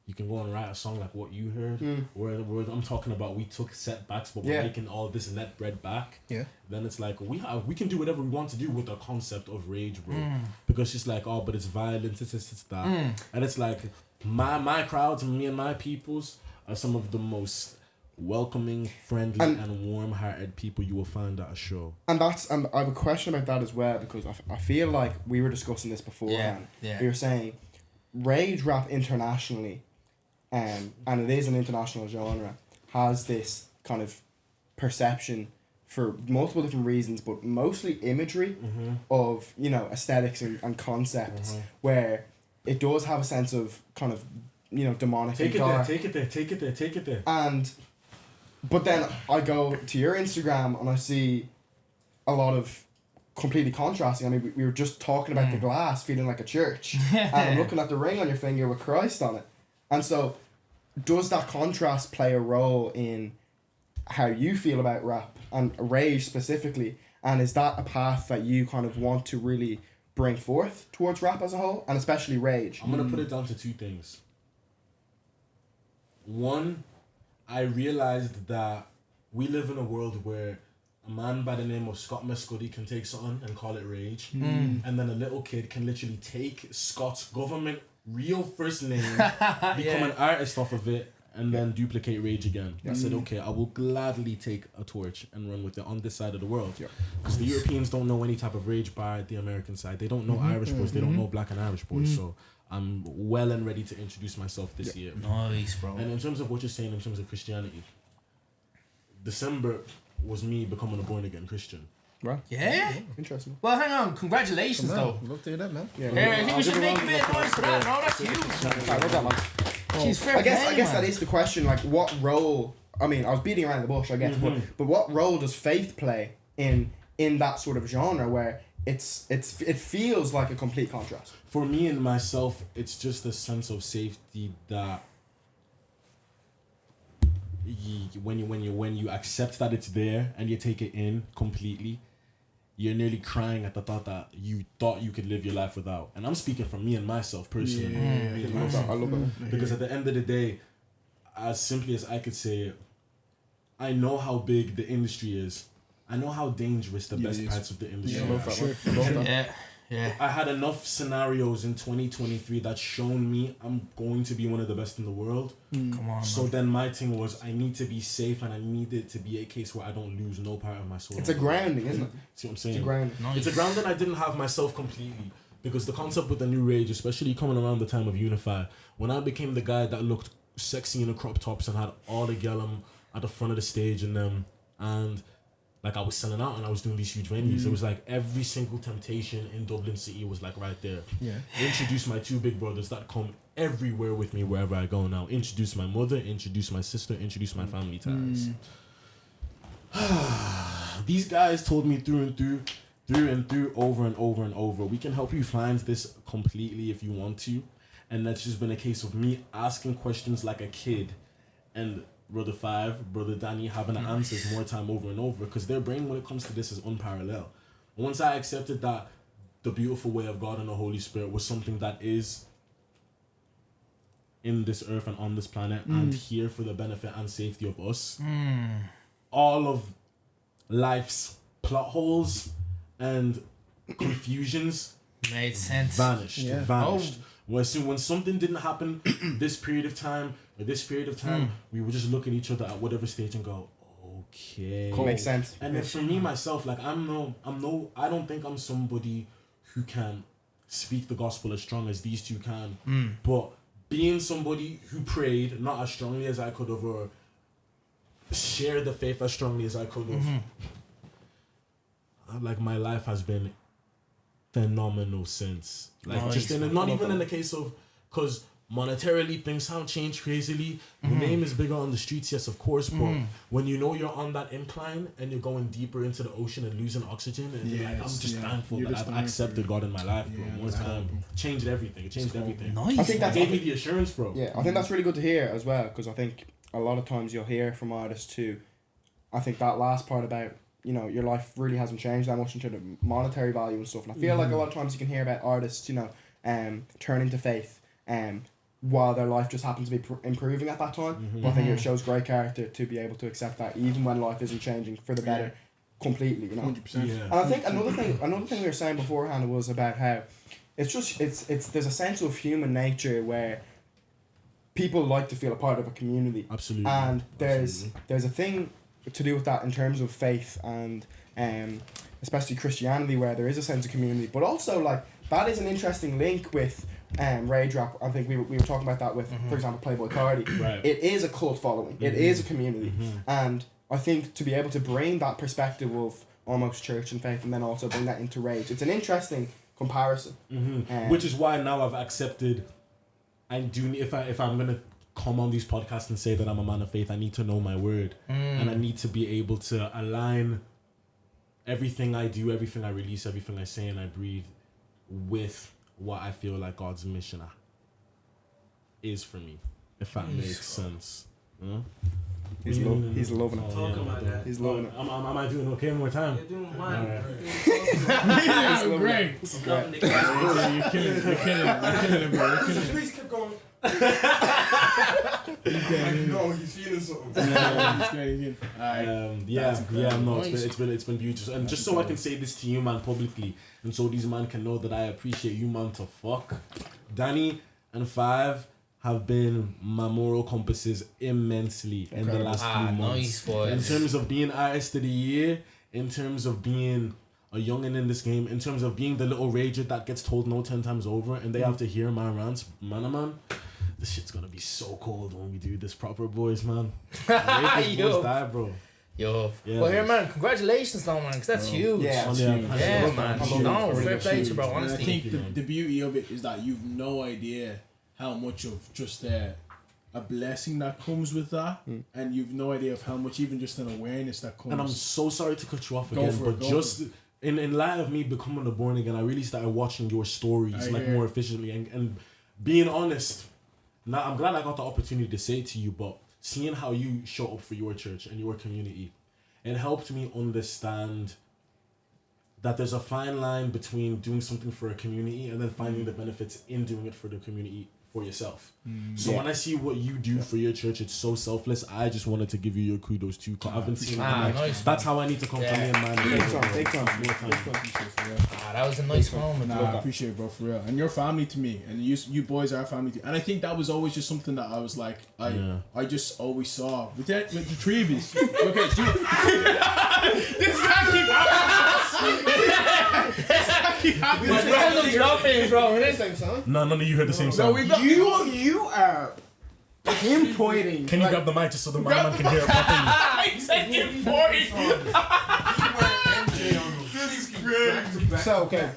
You can go and write a song like what you heard. Where I'm talking about, we took setbacks, but we're making all this net bread back. Yeah. Then it's like we can do whatever we want to do with the concept of rage, bro. Because it's like, oh, but it's violence, it's that, and it's like my crowds and me and my peoples are some of the most welcoming, friendly, and warm-hearted people you will find at a show. And I have a question about that as well, because I feel like we were discussing this beforehand. Yeah. We were saying rage rap internationally, and it is an international genre, has this kind of perception for multiple different reasons, but mostly imagery of, you know, aesthetics and concepts, where it does have a sense of kind of, you know, demonic Take and dark. it there. And but then I go to your Instagram and I see a lot of completely contrasting. I mean, we were just talking about the glass feeling like a church, and I'm looking at the ring on your finger with Christ on it. And so, does that contrast play a role in how you feel about rap and rage specifically? And is that a path that you kind of want to really bring forth towards rap as a whole, and especially rage? I'm gonna put it down to two things. One, I realized that we live in a world where a man by the name of Scott Mescudi can take something and call it rage, and then a little kid can literally take Scott's government real first name, become an artist off of it, and then duplicate rage again. I said, okay, I will gladly take a torch and run with it on this side of the world, because the Europeans don't know any type of rage bar at the American side. They don't know Irish boys. They don't know Black and Irish boys. So I'm well and ready to introduce myself this year. Nice, bro. And in terms of what you're saying, in terms of Christianity, December was me becoming a born again Christian. Right. Yeah? Interesting. Well, hang on. Congratulations, though. Love to hear that, man. Yeah. Yeah, I think we should make a bit of noise for that. No, that's huge. I love that, man. She's fair I guess play, that man. is the question. Like, what role? I mean, I was beating around the bush, I guess, but what role does faith play in that sort of genre where it feels like a complete contrast? For me and myself, it's just a sense of safety that when you accept that it's there and you take it in completely, you're nearly crying at the thought that you thought you could live your life without. And I'm speaking from me and myself personally. I love it. Because at the end of the day, as simply as I could say it, I know how big the industry is. I know how dangerous the best parts of the industry are. Yeah. I had enough scenarios in 2023 that shown me I'm going to be one of the best in the world. Come on, So then my thing was I need to be safe, and I need it to be a case where I don't lose no part of my soul. It's a grounding, isn't it? See what I'm saying? It's a grounding. Nice. It's a grounding I didn't have myself completely. Because the concept with the new rage, especially coming around the time of Unify, when I became the guy that looked sexy in the crop tops and had all the gallum at the front of the stage and them, and like I was selling out and I was doing these huge venues. It was like every single temptation in Dublin City was like right there. Yeah. Introduce my two big brothers that come everywhere with me wherever I go now. Introduce my mother, introduce my sister, introduce my family ties. These guys told me through and through, over and over and over, we can help you find this completely if you want to. And that's just been a case of me asking questions like a kid, and Brother Five, Brother Danny having the answers more time over and over, because their brain when it comes to this is unparalleled. Once I accepted that the beautiful way of God and the Holy Spirit was something that is in this earth and on this planet and here for the benefit and safety of us, all of life's plot holes and confusions Made sense. vanished. Yeah. Vanished. When something didn't happen this period of time, we would just look at each other at whatever stage and go, okay. Makes sense. And then for me myself, like I don't think I'm somebody who can speak the gospel as strong as these two can. But being somebody who prayed not as strongly as I could have, or shared the faith as strongly as I could have, like my life has been phenomenal since. Like Nice. just not even in the case of, because monetarily things haven't changed crazily. Your name is bigger on the streets, yes, of course, but when you know you're on that incline and you're going deeper into the ocean and losing oxygen, and you're like, I'm just thankful You're that just I've thankful. accepted God in my life, bro. Yeah, One that's time cool. changed everything. It changed everything. Nice. I think It that's gave me the assurance, bro. Yeah, I think that's really good to hear as well, because I think a lot of times you'll hear from artists too. I think that last part about, you know, your life really hasn't changed that much into the monetary value and stuff. And I feel like a lot of times you can hear about artists, you know, turning to faith, while their life just happens to be improving at that time. But I think it shows great character to be able to accept that even when life isn't changing for the better completely, you know. 100%. Yeah. And I think another thing we were saying beforehand was about how it's there's a sense of human nature where people like to feel a part of a community. Absolutely. And there's a thing to do with that in terms of faith and especially Christianity, where there is a sense of community, but also like that is an interesting link with rage rap. I think we were talking about that with, for example, Playboy Cardi. Right. It is a cult following. It is a community, and I think to be able to bring that perspective of almost church and faith, and then also bring that into rage, it's an interesting comparison. Which is why now I've accepted. I do. If I'm gonna come on these podcasts and say that I'm a man of faith, I need to know my word, and I need to be able to align everything I do, everything I release, everything I say and I breathe with what I feel like God's mission is for me, if that makes sense. He's loving it. Talk about that. He's loving it. Am I doing okay one more time? You're doing fine. Yeah, great. Loving the guy. You're killing it, bro. You're killing it. Please keep going. You're No, he's feeling something. great. Alright. No, it's been beautiful, and just so I can say this to you, man, publicly, and so these man can know that I appreciate you, man. To fuck, Danny and Five have been my moral compasses immensely in the last few months. Nice, boys. In terms of being artist of the year, in terms of being a youngin in this game, in terms of being the little rager that gets told no 10 times over, and they have to hear my rants, man. This shit's gonna be so cold when we do this proper, boys, man. Yo. Die, bro. Yo. Yeah, Well, here, boys. man, congratulations, though, man, because that's huge. Yeah. Yeah, man. No, Really fair play to you, bro, And I honestly. think the beauty of it is that you've no idea how much of just a blessing that comes with that, and you've no idea of how much even just an awareness that comes. And I'm so sorry to cut you off Go again, for but it, just in light of me becoming a born again, I really started watching your stories more efficiently and being honest. Now I'm glad I got the opportunity to say it to you, but seeing how you show up for your church and your community, it helped me understand that there's a fine line between doing something for a community and then finding the benefits in doing it for the community for yourself. So when I see what you do for your church, it's so selfless. I just wanted to give you your kudos too. I've been seeing nice, that's how I need to come from me and man. Big time. That was a nice moment. Nah, I appreciate it, bro, for real. And your family to me, and you boys are family to me. And I think that was always just something that I was like, I just always saw with the three of you. Okay, this guy keep happening. Random drop-ins, bro. It is. Same song. No, none of you heard the same song. You are pinpointing. Can you grab the mic just so the man can hear it properly? I said important. So okay,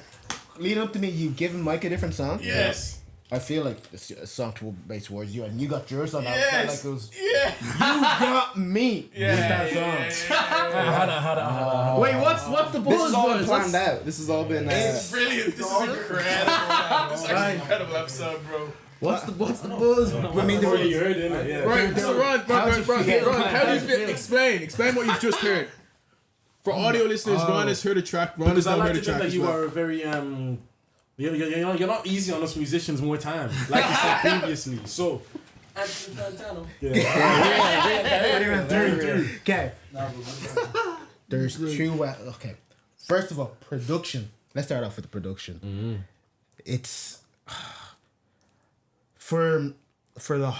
leading up to me, you've given Mike a different song. Yes. I feel like it's a song based towards you, and you got yours on that. Yes. Felt like it was, Yeah. you got me with that song. Wait, what's the This buzz, has all been boys? planned out. This has all been. It's brilliant. This is incredible. This is actually an incredible episode, bro. What's the buzz? I mean, there You heard it, yeah. Right, so Ron, how do you feel? Explain what you've just heard. For audio listeners, Ron has heard a track. Ron has Because I not like heard to a think track that as you well. are very you're not easy on us musicians more time, like you said previously. So Okay. There's two. Okay. First of all, production. Let's start off with the production. It's for the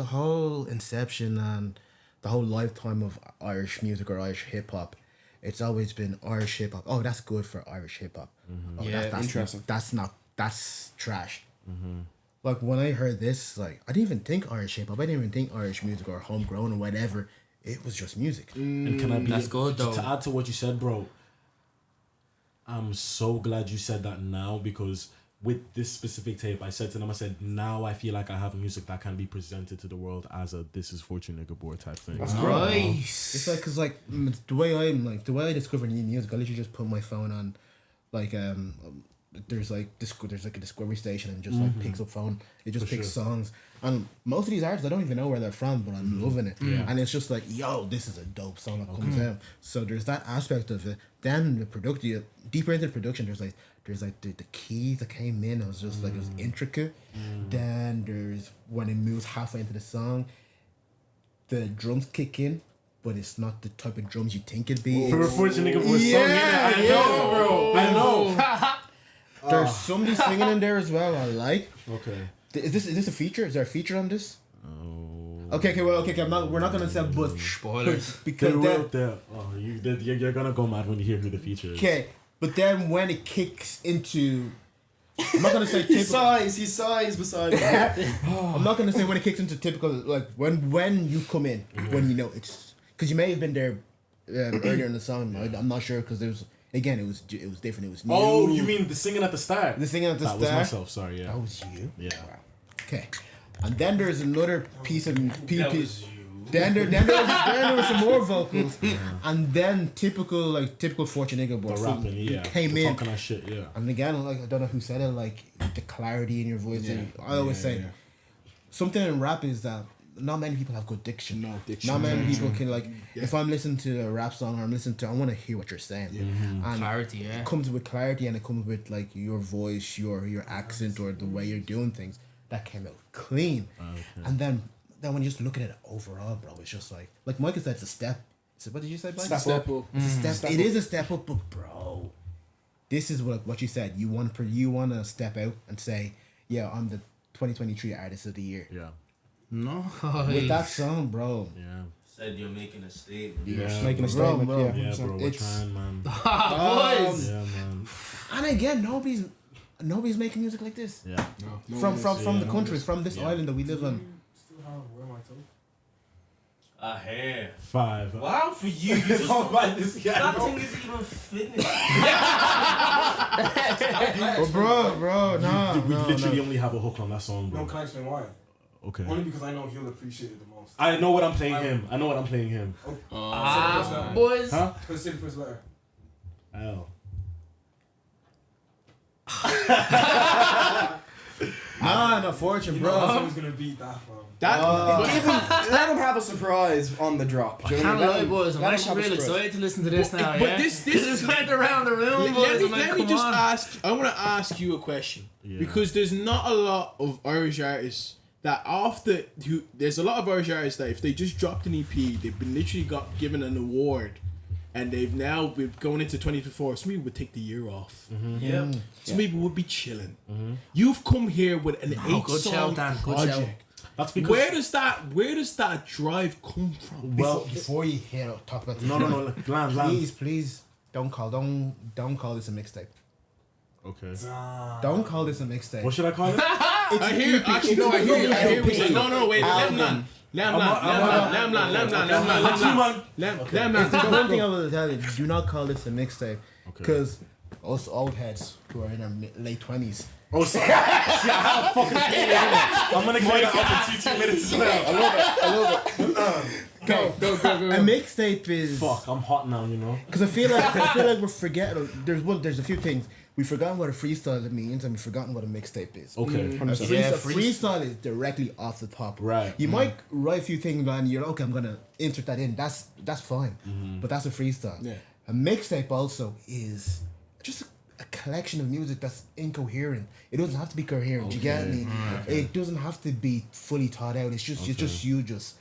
whole inception and the whole lifetime of Irish music or Irish hip hop. It's always been Irish hip hop. Oh, that's good for Irish hip hop. Oh, that's interesting. That's trash. Like when I heard this, like I didn't even think Irish hip hop. I didn't even think Irish music or homegrown or whatever. It was just music. and can I be That's good, though. to add to what you said, bro? I'm so glad you said that now, because with this specific tape, I said to them, I said, now I feel like I have music that can be presented to the world as a "this is Fortune Igiebor" type thing. Nice. It's like, cause like the way I discover new music, I literally just put my phone on, like there's a discovery station and just like picks up phone. It just picks songs, and most of these artists I don't even know where they're from, but I'm loving it. And it's just like, yo, this is a dope song that comes out. So there's that aspect of it. Then the production, deeper into the production, there's the keys that came in. It was just like, it was intricate. Then there's when it moves halfway into the song, the drums kick in, but it's not the type of drums you think it'd be. For a Fortune Igiebor song, I know, bro. I know. There's somebody singing in there as well. I like. Okay. Is this a feature? Is there a feature on this? Okay. We're not gonna say but Spoilers. because They then, wrote there. Oh, you're gonna go mad when you hear who the feature is. okay, but then when it kicks into I'm not gonna say He typical. sighs beside me. I'm not gonna say when it kicks into typical, like when you come in, when you know it's because you may have been there earlier in the song. I'm not sure because there's again it was different. It was new. Oh, you mean the singing at the start? the singing at the That was start? myself. Sorry. Yeah. That was you. Yeah. Okay, and then there's another piece of That PP. was you. Then there was some more vocals, and then typical Fortune Igiebor The rapping, yeah. came the in. talking that shit, yeah. And again, like I don't know who said it, like the clarity in your voice. I always say something in rap is that not many people have good diction. No diction. Not many people can like. If I'm listening to a rap song or I'm listening to, I want to hear what you're saying. And Clarity, yeah. it comes with clarity and it comes with like your voice, your accent, or the way you're doing things. That came out clean. And then when you just look at it overall, bro, it's just like Michael said, it's a step. So what did you say, Mike? Step up. It's a step. It is a step up, but bro, this is what you said. You want to step out and say, yeah, I'm the 2023 Artist of the Year. Yeah. No. With that song, bro. Yeah. Said you're making a statement. Yeah. Making a Bro, statement. bro. Yeah, Yeah, bro. We're It's- trying, man. Boys. Yeah, man. And again, nobody's making music like this. Yeah. From the country, from this island that we live on. Still have where my toe? A hair. 5. Wow, for you. You just Don't mind this guy. that thing isn't even finished. Oh, bro, no, We literally only have a hook on that song, No, bro. can I explain why? Okay. Only because I know he'll appreciate it the most. I know what I'm playing him. I know what I'm playing him. Boys. Huh? Because say the first letter. L. No, Fortune, You know bro. someone's gonna beat that, bro. Let him have a surprise on the drop. Do you know Can't what I lie, mean? boys. I'm Let him actually have a real surprise. excited to listen to this now. but yeah? this is went around the room, boys. I'm like, let me come just on. ask. I want to ask you a question Yeah. because there's not a lot of Irish artists that there's a lot of Irish artists that if they just dropped an EP, they've been literally got given an award, and they've now been going into 2024. Some people would take the year off. Yeah. Some people would be chilling. You've come here with an good shout, 8-song Dan. Good shout. project. That's because. Where does that drive come from? Well, before you talk about this, No. Land. please don't call this a mixtape. Okay. Don't call this a mixtape. What should I call it? I hear. Actually, no. I hear you. What you're saying. No. Wait. Let him land. If there's one thing I will tell you, do not call this a mixtape, because us old heads who are in our late 20s. Oh, sorry. See, I have a fucking feeling. I'm gonna clear that up in 2 minutes as well. I love it. Go. A mixtape is Fuck, I'm hot now, you know. because I feel like we're forgetting. There's a few things we've forgotten what a freestyle means, and we've forgotten what a mixtape is. Okay. Freestyle is directly off the top. Right. You might write a few things and you're okay. I'm gonna insert that in. That's fine. But that's a freestyle. Yeah. A mixtape also is just a collection of music that's incoherent. It doesn't have to be coherent. You get me? It doesn't have to be fully thought out. It's just you just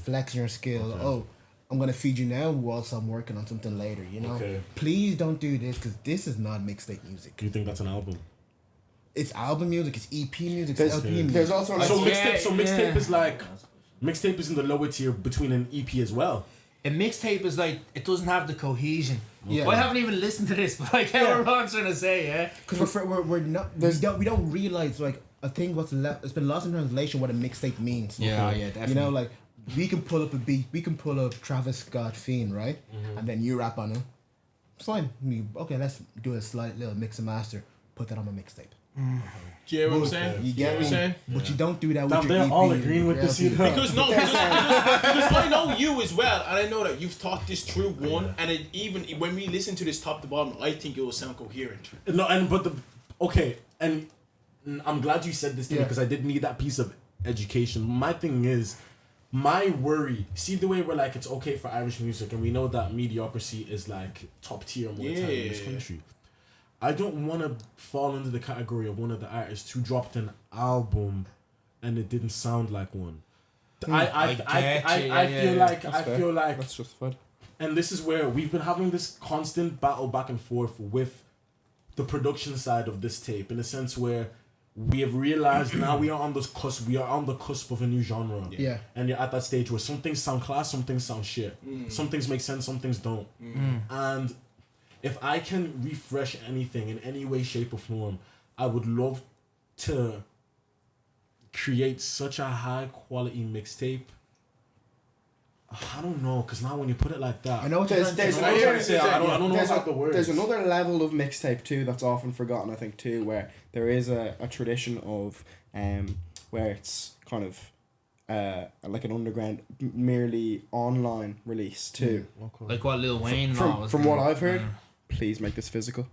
flexing your skill. Oh, I'm gonna feed you now whilst I'm working on something later. You know. Okay. Please don't do this because this is not mixtape music. Do you think that's an album? It's album music. It's EP music. It's LP music. There's also like So mixtape is like mixtape is in the lower tier between an EP as well. A mixtape is like, it doesn't have the cohesion. Yeah. I haven't even listened to this, but I get what Ron's trying to say, yeah? Because we're not we don't realize like I think it's been lost in translation what a mixtape means. Definitely. You know, like we can pull up a beat, we can pull up Travis Scott Fiend, right? And then you rap on it. It's fine. Let's do a slight little mix and master. Put that on my mixtape. Do you hear what I'm saying? You get what I'm saying? But you don't do that with your They're EP. all agreeing with this, you know. Because I know you as well, and I know that you've thought this through and even when we listen to this top to bottom, I think it will sound coherent. No, and I'm glad you said this to me because I did need that piece of education. My thing is, my worry. See the way we're like, it's okay for Irish music, and we know that mediocrity is like top tier more time in this country. I don't want to fall into the category of one of the artists who dropped an album and it didn't sound like one. I feel like that's justified. and this is where we've been having this constant battle back and forth with the production side of this tape, in a sense where we have realized now we are on the cusp of a new genre. Yeah. And you're at that stage where some things sound class, some things sound shit. Some things make sense, some things don't. And if I can refresh anything in any way, shape, or form, I would love to create such a high quality mixtape. I don't know, because now when you put it like that, I know what you're trying to There's say. I don't know about the words. There's another level of mixtape too that's often forgotten, I think, too, where there is a tradition of where it's kind of like an underground, merely online release too. Like what Lil Wayne and all was From doing. what I've heard, Yeah. please make this physical.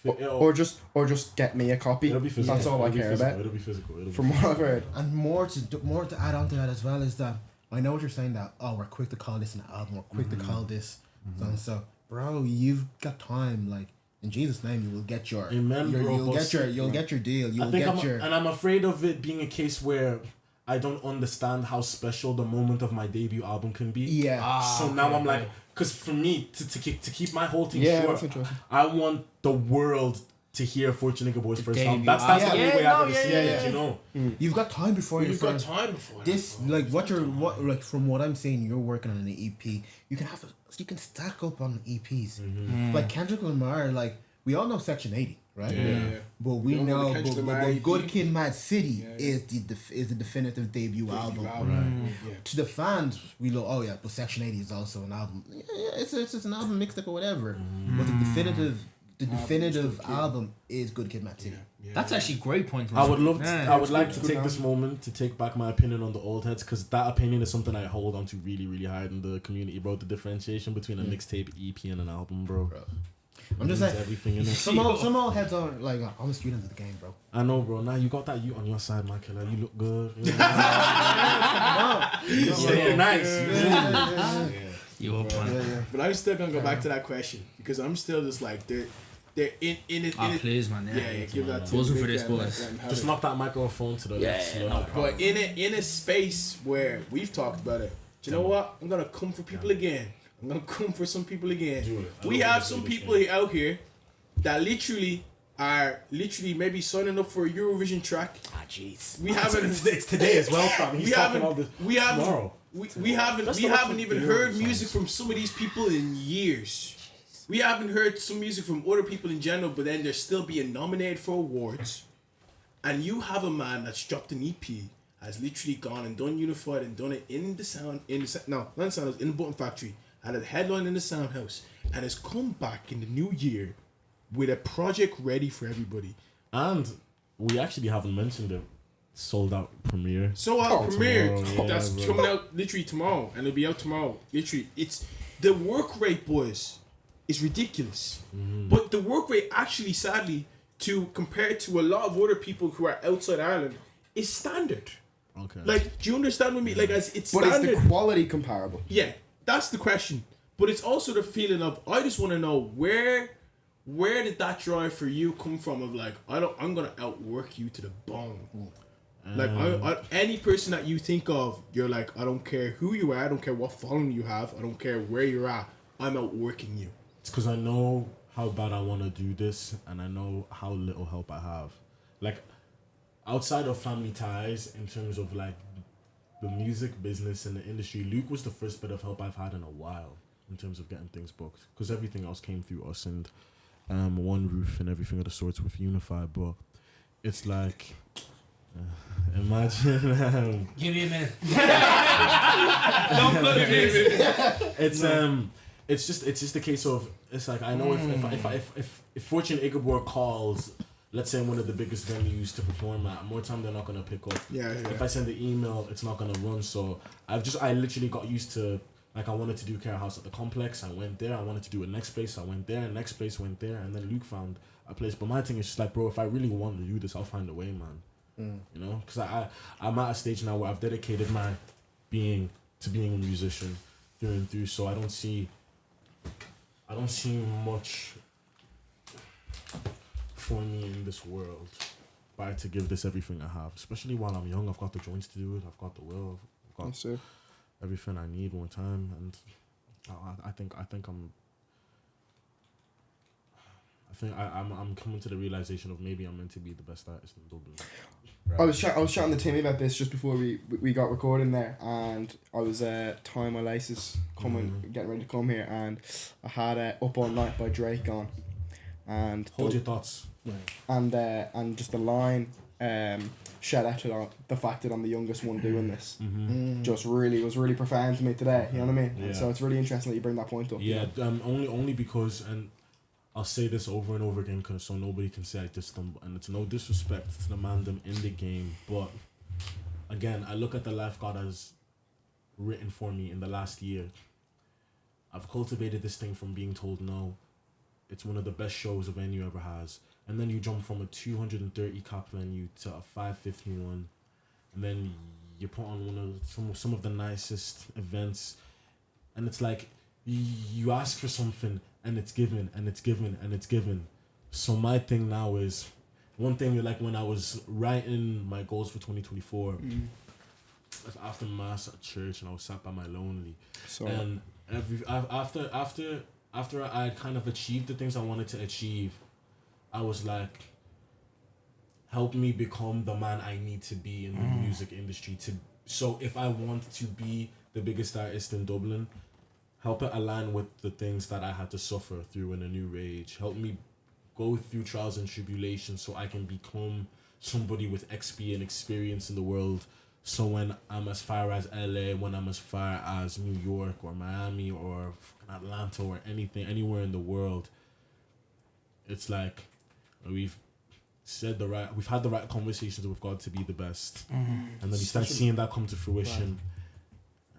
It'll- Or just get me a copy. It'll be physical. That's all I It'll be care physical. about. It'll be physical. It'll be From what I've heard. And more to add on to that as well is that I know what you're saying, that we're quick to call this an album, we're quick to call this so and so. Bro, you've got time. Like, in Jesus' name, you will get your Amen, bro, you'll get your deal. You'll get your. And I'm afraid of it being a case where I don't understand how special the moment of my debut album can be. Yeah. So now I'm like, because for me to keep my whole thing Yeah, short, that's interesting. I want the world to hear Fortune Igiebor's first album. debut That's album. the only Yeah, way no, I've ever yeah, seen yeah, it. yeah. You know. You've got time before You've your got first. time before This, like, like, from what I'm saying, you're working on an EP. You can stack up on EPs. Like Kendrick Lamar, like, we all know Section 80, right? Yeah. But we don't know know, the Kendrick but Lamar EP. Good Kid, Mad City Yeah. is the definitive debut album. Yeah. To the fans, we know, oh yeah, but Section 80 is also an album. Yeah, it's an album mixtape or whatever. But the definitive album is Good Kid, Mad City. That's actually a great point. I would love to. Yeah. I would like to good take album. this moment to take back my opinion on the old heads, because that opinion is something I hold on to really, really hard in the community, bro. The differentiation between a mixtape, EP, and an album, bro. I'm just Means saying, everything in it. some old heads are like, I'm a student of the game, bro. I know, bro. Now you got that you on your side, my killer. You look good. You're nice. You up, man. But I'm still gonna go back to that question because I'm still just like they're in it. Oh, please, man. Yeah, give that to Buzzing Big for this, Dan, boys. let them have Just it. knock that microphone to the left. Slow. But in a space where we've talked about it, do you know what? I'm gonna come for people again. I'm gonna come for some people again. Do it. We have some people out here that literally are maybe signing up for a Eurovision track. Ah, jeez. We haven't. It's today as well, fam. He's talking all this We haven't. tomorrow. We haven't. Let's We not haven't watch even the heard Euro music songs. from some of these people in years. We haven't heard some music from other people in general, but then they're still being nominated for awards. And you have a man that's dropped an EP, has literally gone and done Unified and done it in the Button Factory, had a headline in the Sound House, and has come back in the new year with a project ready for everybody. And we actually haven't mentioned the sold out premiere. So our premiere tomorrow, that's yeah, bro. coming out literally tomorrow, and it'll be out tomorrow. Literally, it's the work rate, boys, is ridiculous. But the work rate actually, sadly, to compare to a lot of other people who are outside Ireland, is standard. Okay. Like, do you understand what I mean? Like, as it's But standard. is the quality comparable? Yeah, that's the question. But it's also the feeling of I just want to know where did that drive for you come from? Of like I'm gonna outwork you to the bone. Like any person that you think of, you're like, I don't care who you are, I don't care what following you have, I don't care where you're at, I'm outworking you. It's because I know how bad I want to do this, and I know how little help I have. Like, outside of family ties, in terms of like the music business and the industry, Luke was the first bit of help I've had in a while in terms of getting things booked. Because everything else came through us and One Roof and everything of the sorts with Unify. But it's like, imagine. Give me a minute. It's just a case of, it's like, I know if Fortune Igiebor calls, let's say one of the biggest venues to perform at, more time they're not gonna pick up. Yeah. If I send the email, it's not gonna run. So I literally got used to, like, I wanted to do Care House at the Complex, I went there. I wanted to do a next place, I went there. Next place, went there, and then Luke found a place. But my thing is just like, bro, if I really want to do this, I'll find a way, man. You know, because I'm at a stage now where I've dedicated my being to being a musician through and through. So I don't see much for me in this world but to give this everything I have, especially while I'm young. I've got the joints to do it. I've got the will. I've got Yes, sir. everything I need one time, and I'm coming to the realization of maybe I'm meant to be the best artist in Dublin. I was chatting to Timmy about this just before we got recording there, and I was tying my laces, getting ready to come here, and I had Up All Night by Drake on, and Hold your thoughts. and just the line, shout out to the fact that I'm the youngest one doing this. Just really was really profound to me today. You know what I mean? Yeah. So it's really interesting that you bring that point up. Yeah, only because, and I'll say this over and over again, cause so nobody can say I dissed them, and it's no disrespect to the man them in the game, but again, I look at the life God has written for me in the last year. I've cultivated this thing from being told no. It's one of the best shows a venue ever has, and then you jump from a 230 cap venue to a 551, and then you put on one of some of the nicest events, and it's like you ask for something and it's given and it's given and it's given. So my thing now is, one thing like when I was writing my goals for 2024, it was after mass at church and I was sat by my lonely, and after I kind of achieved the things I wanted to achieve, I was like, help me become the man I need to be in the music industry so if I want to be the biggest artist in Dublin, help it align with the things that I had to suffer through in a new rage. Help me go through trials and tribulations so I can become somebody with XP and experience in the world. So when I'm as far as LA, when I'm as far as New York or Miami or Atlanta or anywhere in the world, it's like we've had the right conversations with God to be the best, and then you start seeing that come to fruition.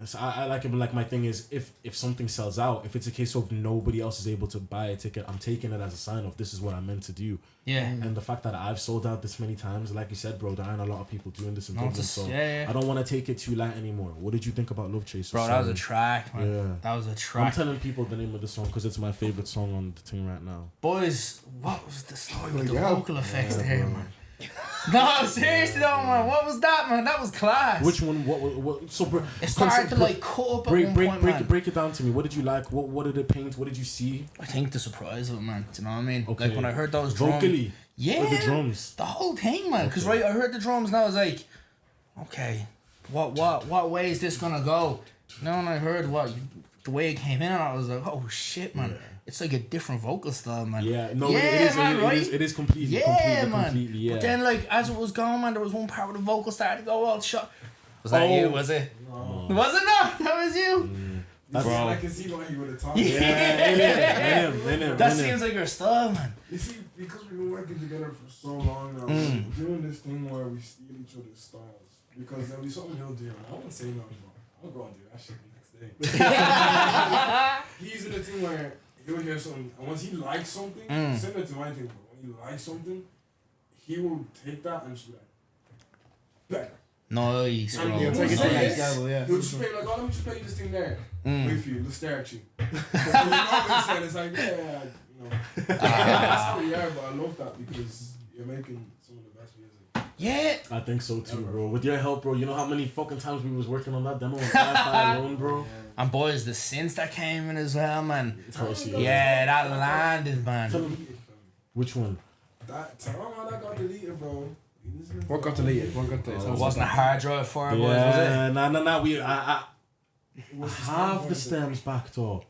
So I like it, but like my thing is, if something sells out, if it's a case of nobody else is able to buy a ticket, I'm taking it as a sign of this is what I'm meant to do. Yeah. And the fact that I've sold out this many times, like you said, bro, there aren't a lot of people doing this in Dublin, so I don't want to take it too light anymore. What did you think about Love Chaser? Bro, that was a track, man. Yeah. That was a track. I'm telling people the name of the song because it's my favorite song on the thing right now. Boys, what was the story with the vocal effects there, man? No, seriously though, man. What was that, man? That was class. Which one? What so it started to like cut up at one point, man. Break it down to me. What did you like? What did it paint? What did you see? I think the surprise of it, man. Do you know what I mean? Okay. Like when I heard those vocally, yeah, the drums, the whole thing, man. Because right, I heard the drums and I was like, okay, what way is this gonna go? Now when I heard the way it came in, I was like, oh shit, man. Yeah. It's like a different vocal style, man. Yeah, no, it is completely, completely, yeah. But then, like, as it was going, man, there was one part where the vocal started to go all shot. Was that you, was it? No. Was it not? That was you? Bro. I can see why you would have talked. Yeah, that seems like your style, man. You see, because we've been working together for so long now, we're doing this thing where we steal each other's styles. Because there'll be something he'll do, and I won't say nothing, bro. I'll go and do that shit the next day. He's in the thing where he'll hear something, and once he likes something, send it to my thing, bro. When he likes something, he will take that and just be like, better. Nice, bro. He'll take it to the next level, yeah. He'll just play like, oh, let me just play this thing there. Wait for you, let's stare at you. It's like, yeah, you know. That's how we are, but I love that because you're making some of the best music. Yeah. I think so too, bro. With your help, bro, you know how many fucking times we was working on that demo on Wi-Fi alone, bro? And boys, the synths that came in as well, man. Crazy. Yeah, that landed, man. Which one? Tell him how that got deleted, bro. What got deleted? It wasn't a hard drive for it, boys, was it? Nah. I have the stems backed up.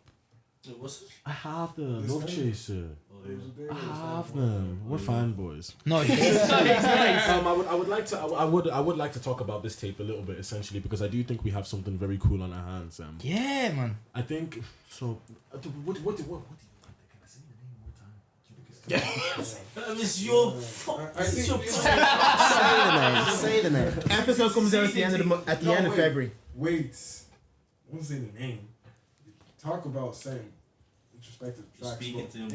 I have the Love Chaser. I have them. We're fine, boys. Nice. I would like to talk about this tape a little bit, essentially, because I do think we have something very cool on our hands. Yeah, man. I think so. What do you think? Yeah, it's your fault. Say the name. Episode comes out at the end of February. Wait, I won't say the name. Talk about saying introspective tracks. Speaking to him,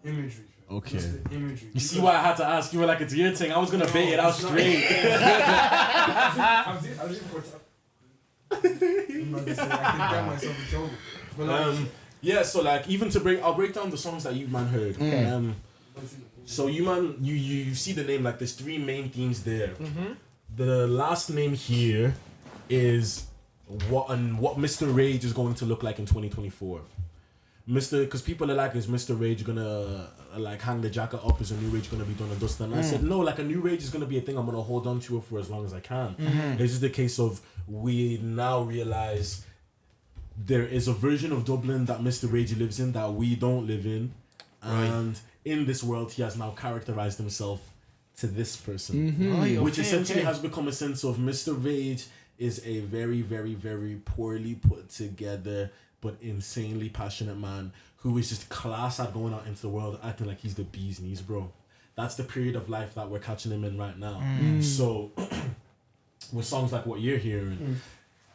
imagery. Okay. Imagery. You see why I had to ask? You were like, it's your thing. I was gonna bait it out straight. I can get myself in trouble. But yeah, so like even I'll break down the songs that you man heard. So you see the name, like there's three main themes there. The last name here is what Mr. Rage is going to look like in 2024. Because people are like, is Mr. Rage gonna like hang the jacket up? Is a new Rage gonna be done and dusted? And I said no, like a new Rage is gonna be a thing. I'm gonna hold on to it for as long as I can. It's just the case of we now realize there is a version of Dublin that Mr. Rage lives in that we don't live in, and in this world he has now characterized himself to this person, Right, which okay, essentially okay. has become a sense of Mr. Rage is a very, very, very poorly put together but insanely passionate man who is just class at going out into the world acting like he's the bee's knees, bro. That's the period of life that we're catching him in right now. So with songs like what you're hearing,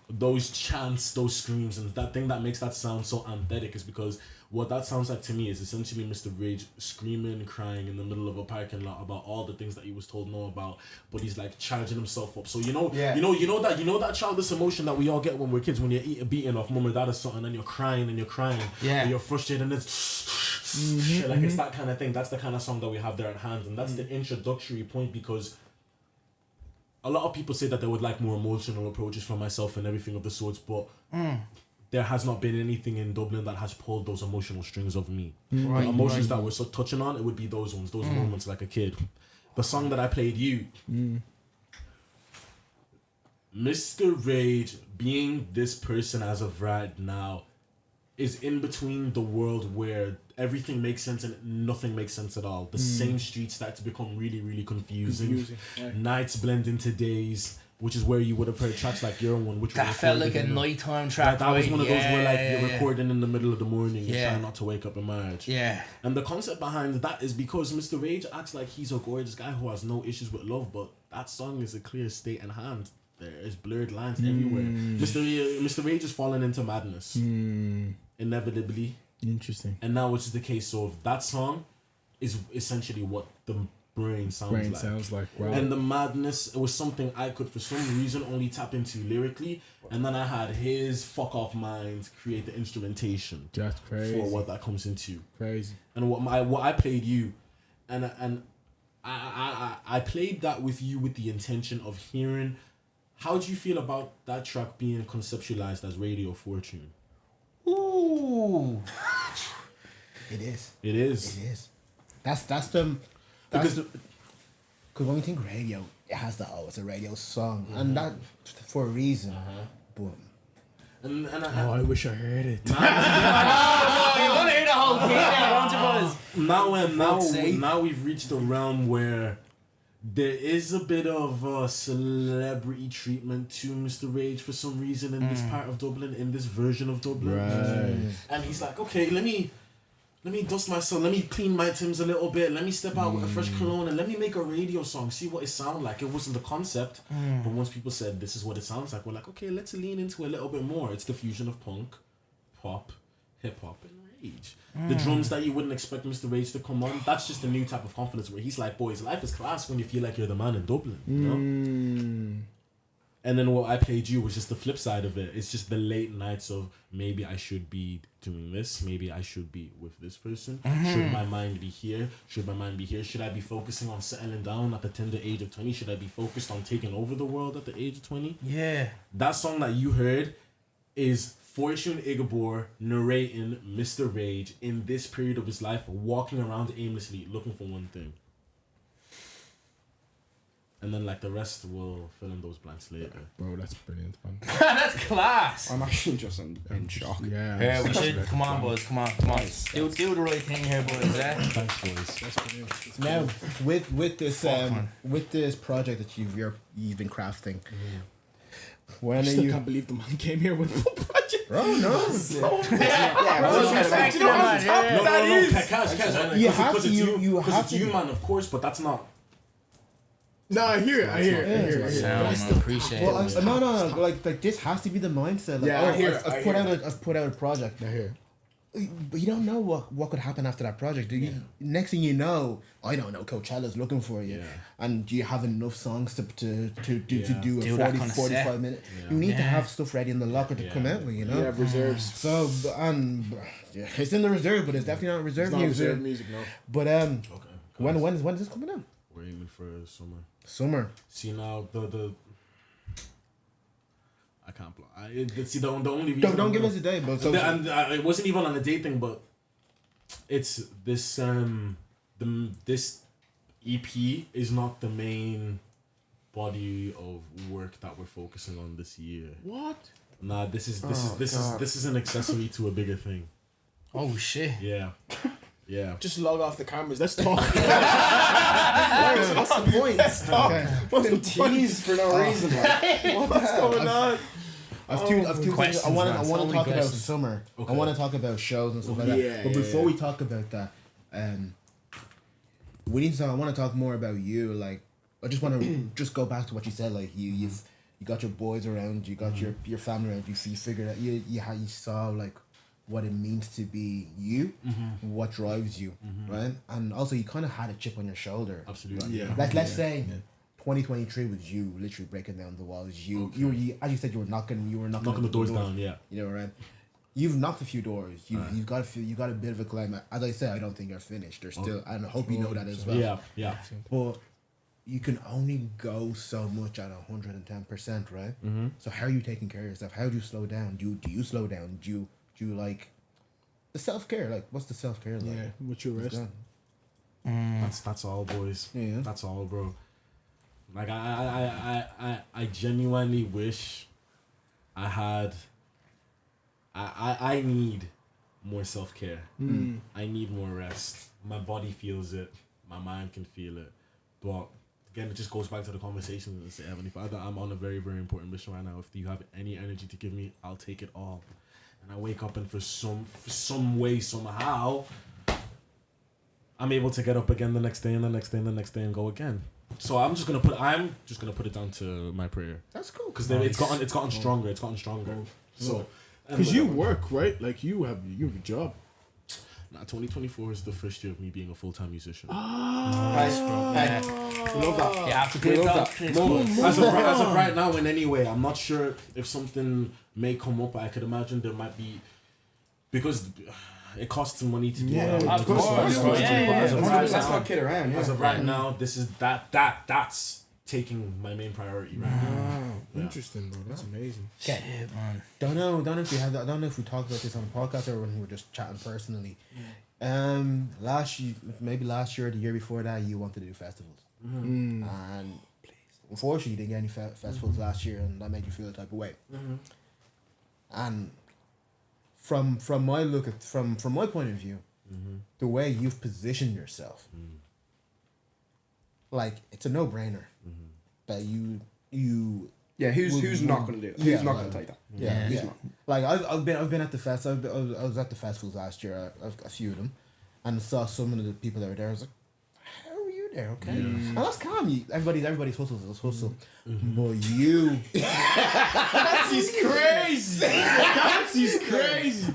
those chants, those screams, and that thing that makes that sound so aesthetic is because what that sounds like to me is essentially Mr. Rage screaming and crying in the middle of a parking lot about all the things that he was told no about, but he's like charging himself up. So you know that childish emotion that we all get when we're kids, when you're beating off mom and dad or something, and you're crying and you're frustrated, and it's like it's that kind of thing. That's the kind of song that we have there at hand, and that's the introductory point, because a lot of people say that they would like more emotional approaches from myself and everything of the sorts, but there has not been anything in Dublin that has pulled those emotional strings of me. Right, The emotions that we're so touching on, it would be those ones, those moments like a kid. The song that I played you, Mr. Rage, being this person as of right now, is in between the world where everything makes sense and nothing makes sense at all. The same streets start to become really, really confusing. Nights blend into days, which is where you would have heard tracks like your one, which That felt like a nighttime track. that was one of those where like you're yeah. recording in the middle of the morning, you're trying not to wake up in March. Yeah. And the concept behind that is because Mr. Rage acts like he's a gorgeous guy who has no issues with love, but that song is a clear state in hand. There is blurred lines everywhere. Mr. Rage is falling into madness. Inevitably. Interesting. And now which is the case of that song is essentially what the brain sounds like. Wow. And the madness, it was something I could for some reason only tap into lyrically, and then I had his fuck off mind create the instrumentation. That's crazy. For what that comes into. Crazy. And what I played you, and I played that with you with the intention of hearing how do you feel about that track being conceptualized as Radio Fortune? Ooh. It is. It is. It is. That's because when we think radio, it has that it's a radio song, and that for a reason. But And I wish I heard it. You want to hear the whole thing now, don't you, boys? now we've reached a realm where there is a bit of celebrity treatment to Mr. Rage for some reason in this part of Dublin, in this version of Dublin. Right. And he's like, okay, let me dust myself, let me clean my Timbs a little bit, let me step out with a fresh cologne and let me make a radio song, see what it sounds like. It wasn't the concept, but once people said this is what it sounds like, we're like, okay, let's lean into it a little bit more. It's the fusion of punk, pop, hip-hop, and rage. The drums that you wouldn't expect Mr. Rage to come on, that's just a new type of confidence where he's like, boys, life is class when you feel like you're the man in Dublin, you know? And then what I played you was just the flip side of it. It's just the late nights of maybe I should be doing this, maybe I should be with this person. Should my mind be here? Should my mind be here? Should I be focusing on settling down at the tender age of 20? Should I be focused on taking over the world at the age of 20? Yeah. That song that you heard is Fortune Igiebor narrating Mr. Rage in this period of his life, walking around aimlessly looking for one thing. And then like the rest will fill in those blanks later. Bro, that's brilliant, man. That's class. I'm actually just in shock. Yeah. Yeah, we should. Come on, boys. Come on. Do the right thing here, boys. Thanks, boys. now with this project that you've been crafting, when I are still you? can't believe the man came here with full project. Oh no! You have to. You have it's to. you, man, of course, but that's not. No, I hear it. Sound, I appreciate Well, it. no. Like this has to be the mindset. Like, Yeah, I hear I've it. put out a project. I hear But you don't know what could happen after that project, do you? Next thing you know, I don't know, Coachella's looking for you. Yeah. And do you have enough songs to do a Do that 40, kind of 45 set. minute? Yeah. You need to have stuff ready in the locker to come out with, you know? You have reserves. So, it's in the reserve, but it's definitely not reserve It's not music. reserve music, no. But Okay. when is this coming out? We're aiming for summer. Summer. See now the. I can't block. The only reason. Don't give us a day, but It wasn't even on a date thing, but it's this this EP is not the main body of work that we're focusing on this year. What? Nah, this is an accessory to a bigger thing. Oh shit. Yeah. Yeah. Just log off the cameras. Let's talk. What's the point? Okay. What's the tease for no reason? Like, what the hell? going on? I've two things. Questions, I want man. to So many talk about questions. summer. Okay. I want to talk about shows and stuff like that. Yeah, But yeah, before yeah. we talk about that, we need to. I want to talk more about you. Like, I just want to just go back to what you said. Like, you got your boys around. You got your family around. You figured out you saw like what it means to be you, what drives you, right? And also you kind of had a chip on your shoulder. Absolutely. Right? Yeah. Let's say 2023 was you literally breaking down the walls. You were as you said, you were knocking Knocking the doors down, yeah. You know, right? You've knocked a few doors. You've got a bit of a climb. As I said, I don't think you're finished. There's still, and I hope you know that as well. Yeah, yeah. But you can only go so much at 110%, right? So how are you taking care of yourself? How do you slow down? Do you slow down? Do you like the self-care? Like, what's the self-care like? Yeah, what's your rest? That's all, boys. Yeah. That's all, bro. Like I genuinely wish I had. I need more self-care. I need more rest. My body feels it. My mind can feel it. But again, it just goes back to the conversation and say, Heavenly Father, I'm on a very, very important mission right now. If you have any energy to give me, I'll take it all. And I wake up and for some way, somehow, I'm able to get up again the next day and the next day and the next day and go again. So I'm just gonna put it down to my prayer. That's cool. Because it's gotten stronger. It's gotten stronger. So Because you work, right? Like you have a job. Nah, 2024 is the first year of me being a full-time musician. Nice, bro. Hey, we love that. Yeah, after We click love that. that. Click As of right now, in any way, I'm not sure if something may come up. I could imagine there might be, because it costs money to do it. Of course. As of right Let's now, not kid around. as Yeah. of right now, this is that's taking my main priority right now. Yeah. Interesting, bro. That's amazing. Shit, man. Don't know if we had. I don't know if we talked about this on the podcast or when we were just chatting personally. Last year, or the year before that, you wanted to do festivals, and unfortunately, you didn't get any festivals last year, and that made you feel a type of way. And from my from my point of view, the way you've positioned yourself, like it's a no brainer that you. Yeah, who's not gonna do it? Who's not like, gonna take that? Yeah, Who's yeah. not? Like I've been at the fest. I was at the festivals last year. A few of them, and saw some of the people that were there. I was like, "How are you there?" Okay, and that's calm. Everybody's hustle. But you, He's crazy. He's crazy.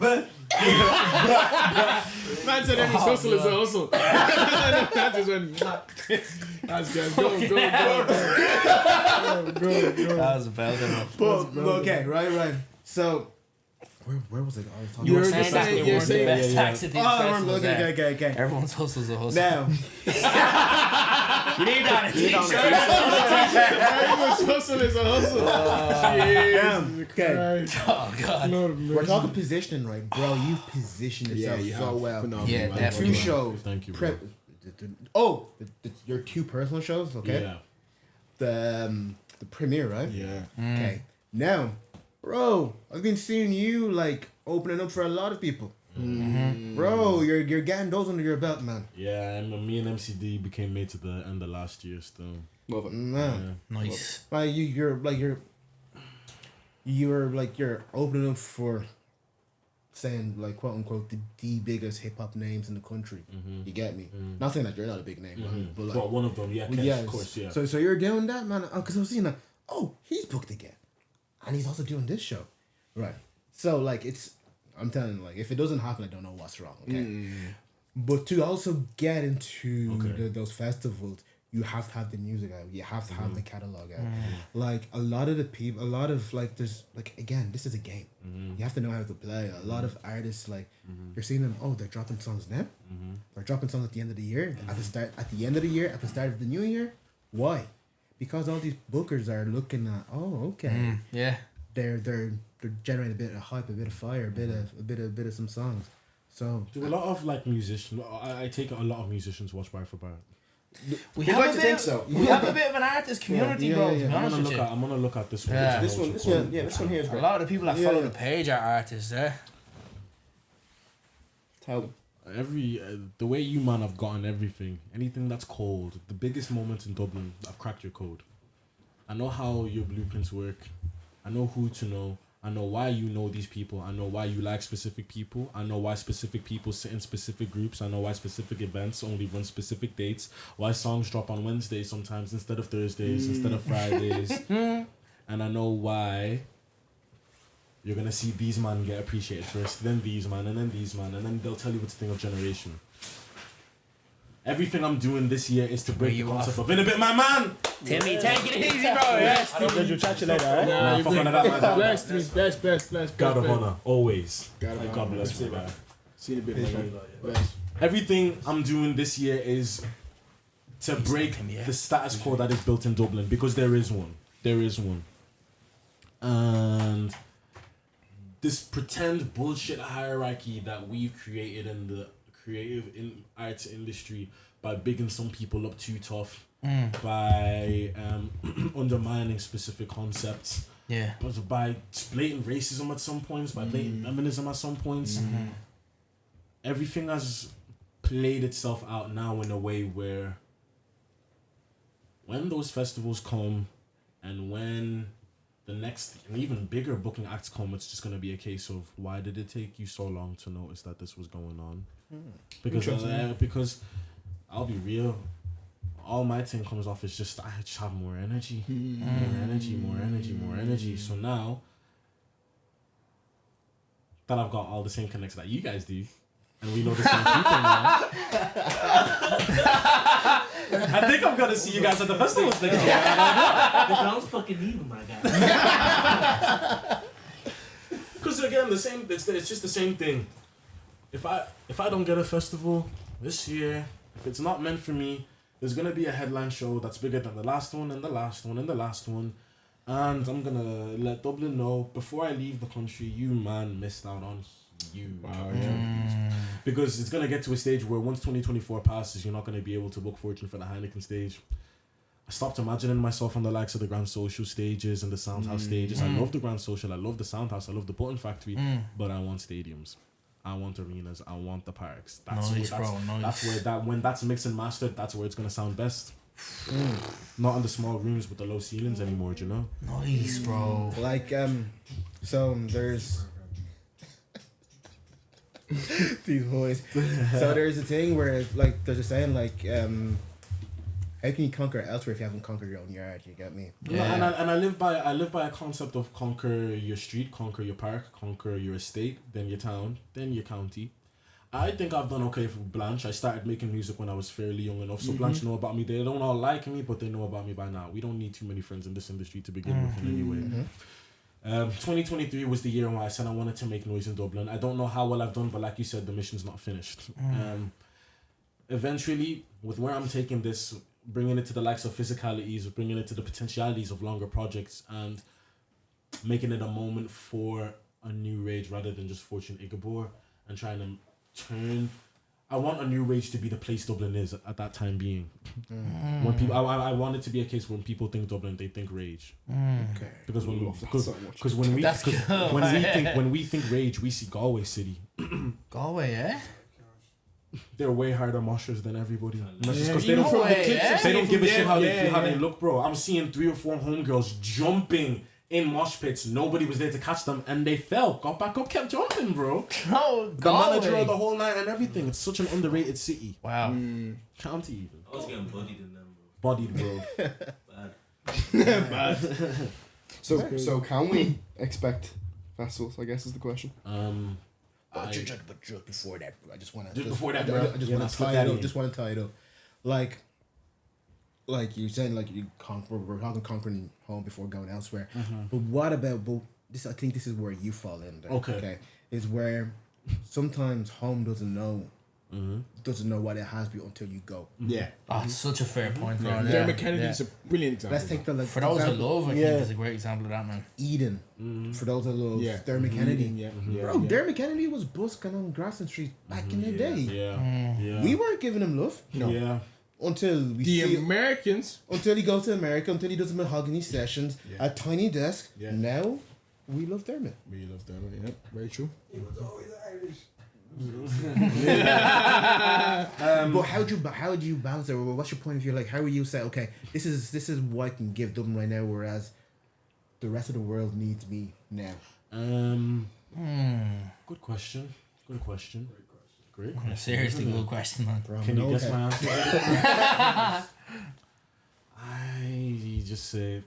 Man said any hustle is a hustle. That just went. That's good. Go. That was about it. but okay, right. So, where was it? I was talking You about were Saying that they you're weren't the saying- best tax at these festivals, yeah. okay. Everyone's hustle's a hustle. Now, You need that. Very much hustle is a hustle. okay. Oh, God. We're talking positioning, right, bro? You position yourself so well. Yeah, definitely. Two shows. Thank you, bro. Your two personal shows, okay? Yeah. The premiere, right? Yeah. Okay. Now, bro, I've been seeing you like opening up for a lot of people. Bro, you're getting those under your belt, man. Yeah, and me and MCD became mates at the end of last year still. Love it. Man. Nice. Like you're opening up for saying like quote unquote the biggest hip hop names in the country. You get me? Not saying that you're not a big name, but like But one of them, yeah, yes. of course, yeah. So you're doing that, man. Because I was seeing like, oh, he's booked again, and he's also doing this show, right? So like I'm telling you, like if it doesn't happen, I don't know what's wrong. Okay, but to also get into those festivals, you have to have the music out. You have to have the catalog out. Like a lot of there's like again, this is a game. You have to know how to play. A lot of artists like you're seeing them. Oh, they're dropping songs now. They're dropping songs at the end of the year. At the end of the year, at the start of the new year. Why? Because all these bookers are looking at. Oh, okay. Yeah. They're generating a bit of hype, a bit of fire, a bit of some songs. So Do a lot of like musicians. I take it a lot of musicians watch Bar for Bar. We We'd have like a to bit think of- so. We have a bit of an artist community, bro. To be honest with you. I'm gonna look at this one. Yeah. This one here is A great. lot of the people that follow the page are artists, eh? Tell them. the way you man have gotten everything, anything that's cold, the biggest moment in Dublin, I've cracked your code. I know how your blueprints work. I know who to know. I know why you know these people. I know why you like specific people. I know why specific people sit in specific groups. I know why specific events only run specific dates. Why songs drop on Wednesdays sometimes instead of Thursdays, instead of Fridays. And I know why you're going to see these man get appreciated first, then these man, and then these man, and then they'll tell you what to think of generation. Everything I'm doing this year is to break the concept of in a bit, my man. Timmy, take it easy, bro. Yes. You'll chat you later, alright? Nah, fuck on that, man. Bless. God of honor, always. God bless my guy. See you in a bit, my guy. Bless. Everything I'm doing this year is to break the status quo that is built in Dublin, because there is one. There is one. And this pretend bullshit hierarchy that we've created in the creative arts industry by bigging some people up too tough, by undermining specific concepts, but by blatant racism at some points, by blatant feminism at some points. Everything has played itself out now in a way where when those festivals come and when the next and even bigger booking acts come, it's just going to be a case of why did it take you so long to notice that this was going on? Because I'll be real, all my thing comes off is just I just have more energy, more energy. So now that I've got all the same connects that you guys do, and we know the same people now, I think I'm gonna see you guys at the festivals next year. The girl's fucking even, my guy. Because again, the same. It's just the same thing. If I don't get a festival this year, if it's not meant for me, there's gonna be a headline show that's bigger than the last one and the last one and the last one, and I'm gonna let Dublin know before I leave the country, you man missed out on huge opportunities. Because it's gonna get to a stage where once 2024 passes, you're not gonna be able to book Fortune for the Heineken stage. I stopped imagining myself on the likes of the Grand Social stages and the Soundhouse stages. I love the Grand Social, I love the Soundhouse, I love the Button Factory, but I want stadiums. I want arenas. I want the parks. That's where when that's mixed and mastered, that's where it's gonna sound best. Not in the small rooms with the low ceilings anymore. Do you know? Nice, bro. Like so there's these boys. So there's a thing where like there's a saying like how can you conquer elsewhere if you haven't conquered your own yard? You get me? Yeah. And I live by a concept of conquer your street, conquer your park, conquer your estate, then your town, then your county. I think I've done okay for Blanche. I started making music when I was fairly young enough, so Blanche know about me. They don't all like me, but they know about me by now. We don't need too many friends in this industry to begin with in any way. 2023 was the year when I said I wanted to make noise in Dublin. I don't know how well I've done, but like you said, the mission's not finished. Eventually, with where I'm taking this, bringing it to the likes of physicalities, bringing it to the potentialities of longer projects, and making it a moment for a new rage rather than just Fortune Igiebor, and trying to turn. I want a new rage to be the place Dublin is at that time being. When people, I want it to be a case when people think Dublin, they think rage. Okay. Because when we think rage, we see Galway City. Galway, eh? They're way harder moshers than everybody. Because they don't give a shit how they look, bro. I'm seeing 3 or 4 homegirls jumping in mosh pits. Nobody was there to catch them, and they fell, got back up, kept jumping, bro. No, the manager of the whole night and everything. It's such an underrated city. Wow. County even. I was getting bodied in them, bro. Bodied, bro. Bad. So can we expect festivals? I guess is the question. But just before that, I just want to. Just before that, I just want to tie it up. Like you said, like we're talking conquering home before going elsewhere. But what about this? I think this is where you fall in. There, okay, is where sometimes home doesn't know what it has to be until you go. Yeah. Oh, it's such a fair point, bro. Dermot Kennedy's a brilliant example. Let's take the For those that love, I think is a great example of that, man. Eden. For those that love Dermot Kennedy. Bro, Dermot Kennedy was busking on Grafton Street back in the day. Yeah. We weren't giving him love. No. Yeah. Until we The Americans. Until he goes to America, until he does mahogany sessions at Tiny Desk. Now, we love Dermot. We love Dermot, yeah. Very true. He was always Irish. But how do you balance it? Or what's your point of view? Like, how will you say, okay, this is what I can give Dublin right now, whereas the rest of the world needs me now. Good question. Great question. Seriously, good question, man. Bro, Can you guess okay. my answer? I just say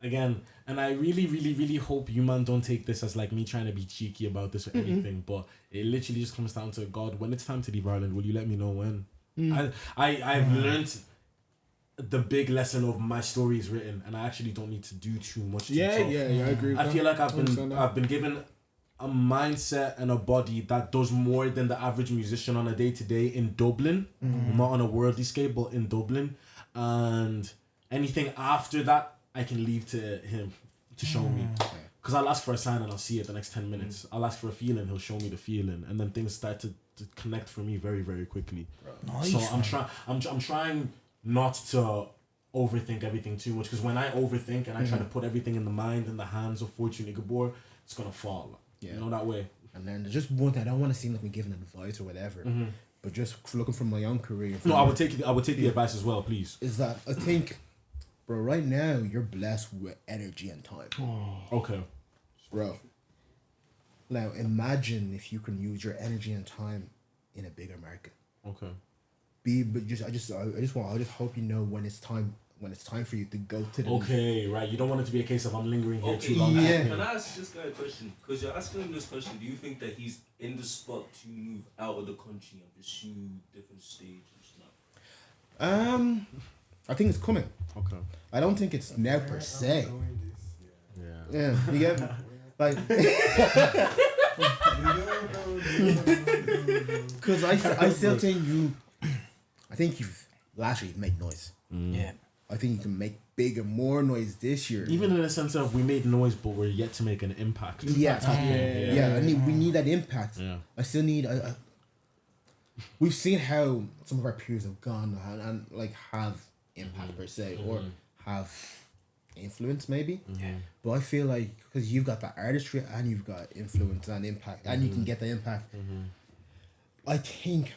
again, and I really, really, really hope you man don't take this as like me trying to be cheeky about this or anything, but it literally just comes down to God. When it's time to leave Ireland, will you let me know when? I've learned the big lesson of my story is written, and I actually don't need to do too much. I agree. I feel like I've been given a mindset and a body that does more than the average musician on a day-to-day in Dublin, not on a worldly scale, but in Dublin. And anything after that, I can leave to him to show me. Because I'll ask for a sign and I'll see it the next 10 minutes. I'll ask for a feeling, he'll show me the feeling. And then things start to connect for me very, very quickly. Nice, So I'm trying not to overthink everything too much. Because when I overthink and I try to put everything in the mind and the hands of Fortune Igiebor, it's going to fall. Yeah. You know, that way. And then there's just one thing, I don't want to seem like me giving advice or whatever, but just looking from my own career. No, I would take the advice as well, please. Is that I think, bro, right now you're blessed with energy and time, Okay. bro. Now imagine if you can use your energy and time in a bigger market. Okay. I just hope you know when it's time for you to go to the Okay, right. You don't want it to be a case of I'm lingering here Okay, too long. Yeah. can I ask this guy a question? Because you're asking him this question. Do you think that he's in the spot to move out of the country and pursue different stages now? I think it's coming. Okay. I don't think it's now per se. Yeah. Yeah, you get me? Like, because I still think you've last year you've made noise. Yeah. I think you can make bigger, more noise this year. Even in the sense of we made noise, but we're yet to make an impact. Yeah. We need that impact. Yeah. I still need. We've seen how some of our peers have gone and like have impact per se or have influence maybe. But I feel like because you've got that artistry and you've got influence and impact and you can get the impact. I think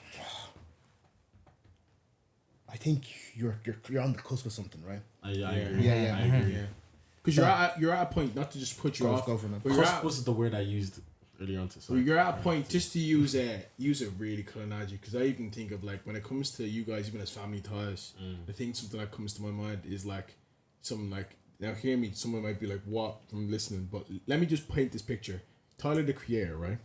you're on the cusp of something, right? I agree. Yeah. I agree. Because you're at a point, not to just put you off. Go for it, man. But you're Cusp at, was the word I used earlier on to say. you're at a point, just to use a really cool analogy, because I even think of like when it comes to you guys, even as family ties, I think something that comes to my mind is like something like, now hear me, someone might be like, what, from listening, but let me just paint this picture. Tyler, the Creator, right?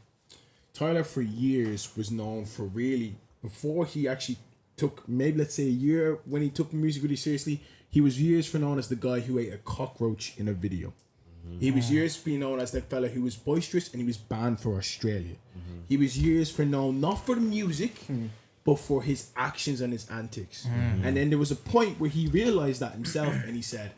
Tyler for years was known for really, before he actually took, maybe let's say a year when he took music really seriously, he was years for known as the guy who ate a cockroach in a video. He was years for being known as that fella who was boisterous and he was banned for Australia. He was years for known not for the music, but for his actions and his antics. And then there was a point where he realized that himself and he said,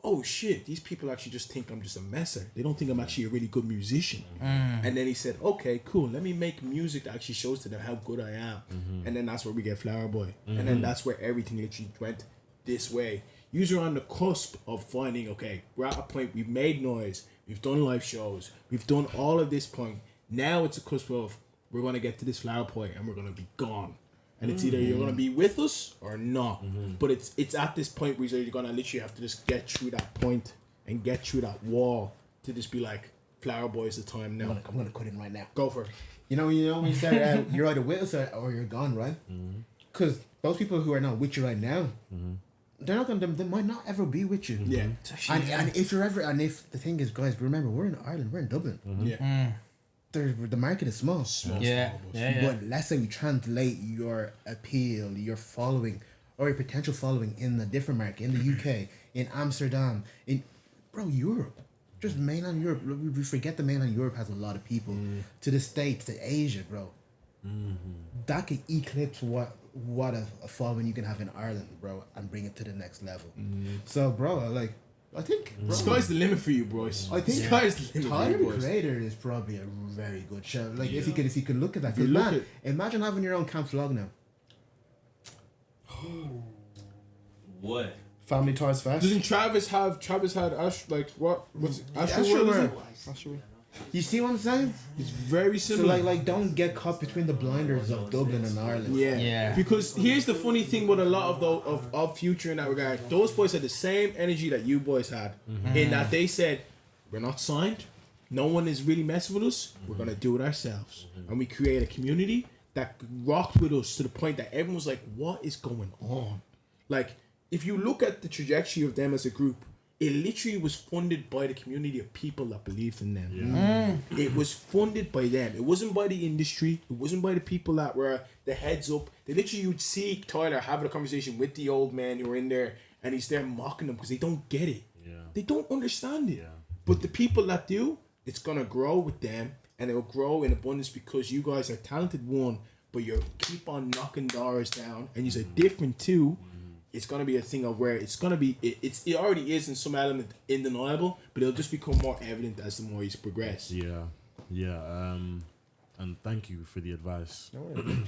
oh shit, these people actually just think I'm just a messer. They don't think I'm actually a really good musician. And then he said, okay, cool, let me make music that actually shows to them how good I am. And then that's where we get Flower Boy. And then that's where everything literally went this way. You're on the cusp of finding, okay, we're at a point, we've made noise, we've done live shows, we've done all of this point. Now it's a cusp of, we're going to get to this Flower Boy and we're going to be gone. And it's either you're gonna be with us or not. But it's at this point where you're gonna literally have to just get through that point and get through that wall to just be like, Flower Boy is the time now. I'm gonna cut in right now. Go for it. You know when you start out, you're either with us or you're gone, right? Because those people who are not with you right now, they're not gonna. They might not ever be with you. Yeah. And if you're ever, and if the thing is, guys, remember we're in Ireland, we're in Dublin. Yeah. The market is small. Yeah. But let's say we translate your appeal, your following, or your potential following in a different market, in the UK, in Amsterdam, in Europe. Just mainland Europe. We forget the mainland Europe has a lot of people. To the States, to Asia, bro. That could eclipse what a following you can have in Ireland, bro, and bring it to the next level. So, bro, I think Sky's the limit for you, boys. I think Sky's the limit for Tyler you, the boys. Creator is probably a very good show. Like if you can look at that, If you look imagine having your own camp vlog now. What? Family Ties Fest. Doesn't Travis had Ash, like, what's Astro Astro World, is World. it? Astro World. You see what I'm saying? It's very So similar. like don't get caught between the blinders of Dublin and Ireland. Yeah. Because here's the funny thing with a lot of Future in that regard. Those boys had the same energy that you boys had. In that they said, we're not signed. No one is really messing with us. We're going to do it ourselves. And we create a community that rocked with us to the point that everyone was like, what is going on? Like, if you look at the trajectory of them as a group, it literally was funded by the community of people that believed in them. It was funded by them. It wasn't by the industry. It wasn't by the people that were the heads up. They literally, you'd see Tyler having a conversation with the old man who were in there, and he's there mocking them because they don't get it. They don't understand it. But the people that do, it's gonna grow with them, and it'll grow in abundance because you guys are talented, one, but you keep on knocking doors down, and you're different too. It's gonna be a thing of where it's gonna be. It already is in some element undeniable, but it'll just become more evident as the more you progress. And thank you for the advice.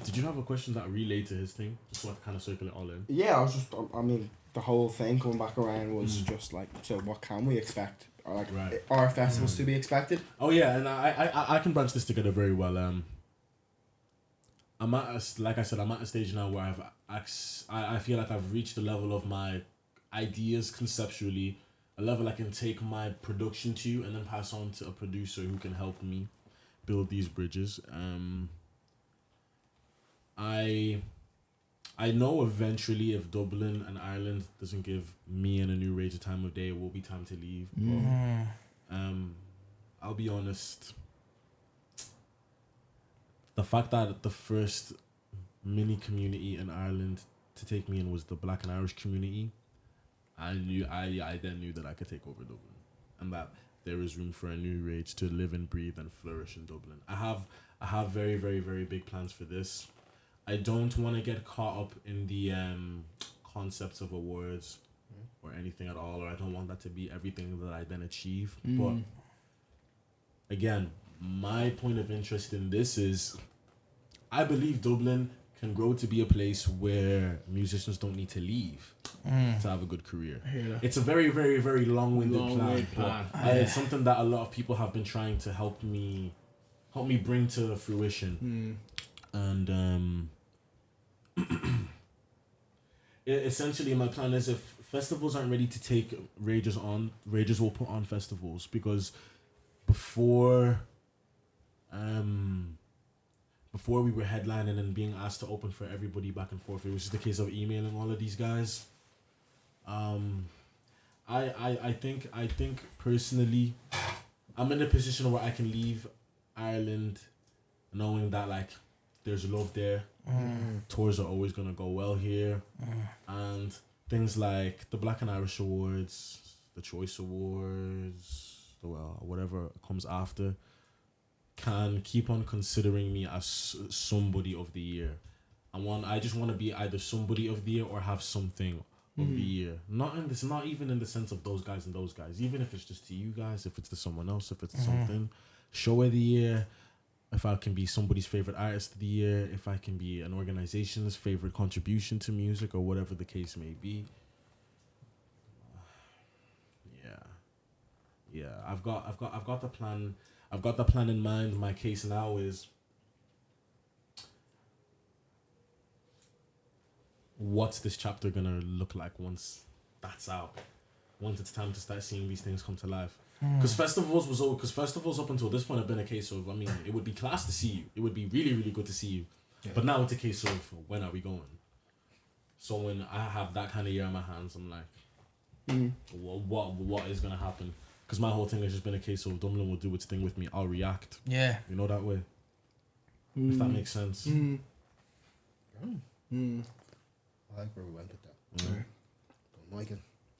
Did you have a question that related to his thing? Just so I kind of circle it all in. Yeah, I was just. I mean, the whole thing coming back around was just like, so what can we expect? Or like, are festivals to be expected? Oh yeah, and I can branch this together very well. I'm at like I said, I'm at a stage now where I feel like I've reached the level of my ideas conceptually, a level I can take my production to and then pass on to a producer who can help me build these bridges. I know eventually if Dublin and Ireland doesn't give me and a new rage a time of day, it will be time to leave. But, I'll be honest. The fact that the first mini community in Ireland to take me in was the Black and Irish community, I then knew that I could take over Dublin, and that there is room for a new rage to live and breathe and flourish in Dublin. I have very, very, very big plans for this. I don't want to get caught up in the concepts of awards or anything at all, or I don't want that to be everything that I then achieve. But again, my point of interest in this is I believe Dublin can grow to be a place where musicians don't need to leave to have a good career. It's a very, very, very long-winded plan. It's something that a lot of people have been trying to help me bring to fruition. And essentially my plan is if festivals aren't ready to take rages on, rages will put on festivals, because before we were headlining and being asked to open for everybody back and forth, it was just a case of emailing all of these guys. I think personally, I'm in a position where I can leave Ireland knowing that like there's love there. Tours are always gonna go well here, and things like the Black and Irish Awards, the Choice Awards, whatever comes after, can keep on considering me as somebody of the year. I just want to be either somebody of the year or have something of the year. Not even in the sense of those guys and those guys. Even if it's just to you guys, if it's to someone else, if it's to something, show of the year. If I can be somebody's favorite artist of the year, if I can be an organization's favorite contribution to music, or whatever the case may be. Yeah. I've got the plan. I've got the plan in mind. My case now is, what's this chapter gonna look like once that's out? Once it's time to start seeing these things come to life. Because festivals up until this point have been a case of, I mean, it would be class to see you. It would be really, really good to see you. Yeah. But now it's a case of, when are we going? So when I have that kind of year on my hands, I'm like, what is going to happen? Because my whole thing has just been a case of Dublin will do its thing with me. I'll react. Yeah. You know, that way. If that makes sense. I like where we went with that. Don't like it.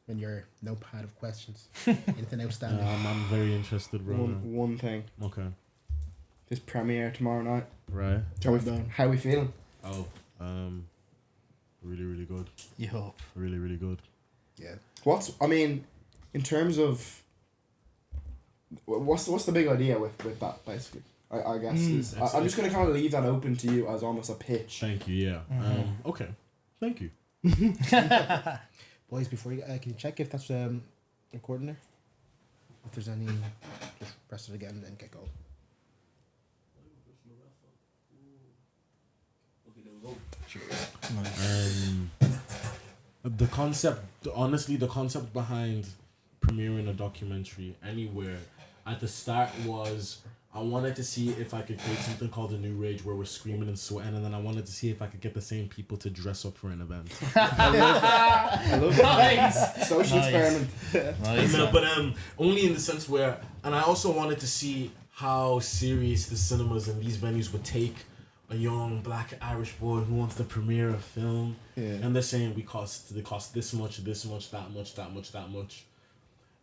In your notepad of questions. Anything outstanding? I'm very interested, bro. One thing. Okay. This premiere tomorrow night. Right. How we feeling? Oh, really, really good. You hope. Really, really good. Yeah. In terms of what's the big idea with that basically? I guess I'm just gonna kind of leave that open to you as almost a pitch. Thank you. Yeah. Okay. Thank you. Boys, before you can you check if that's recording there? If there's any just press it again and then get going. Okay, there we go. The concept, honestly, the concept behind premiering a documentary anywhere at the start was I wanted to see if I could create something called a new rage where we're screaming and sweating, and then I wanted to see if I could get the same people to dress up for an event. I love it. Nice. Social experiment. Nice. No, but only in the sense where, and I also wanted to see how serious the cinemas and these venues would take a young Black Irish boy who wants to premiere a film, and they're saying they cost this much, that much.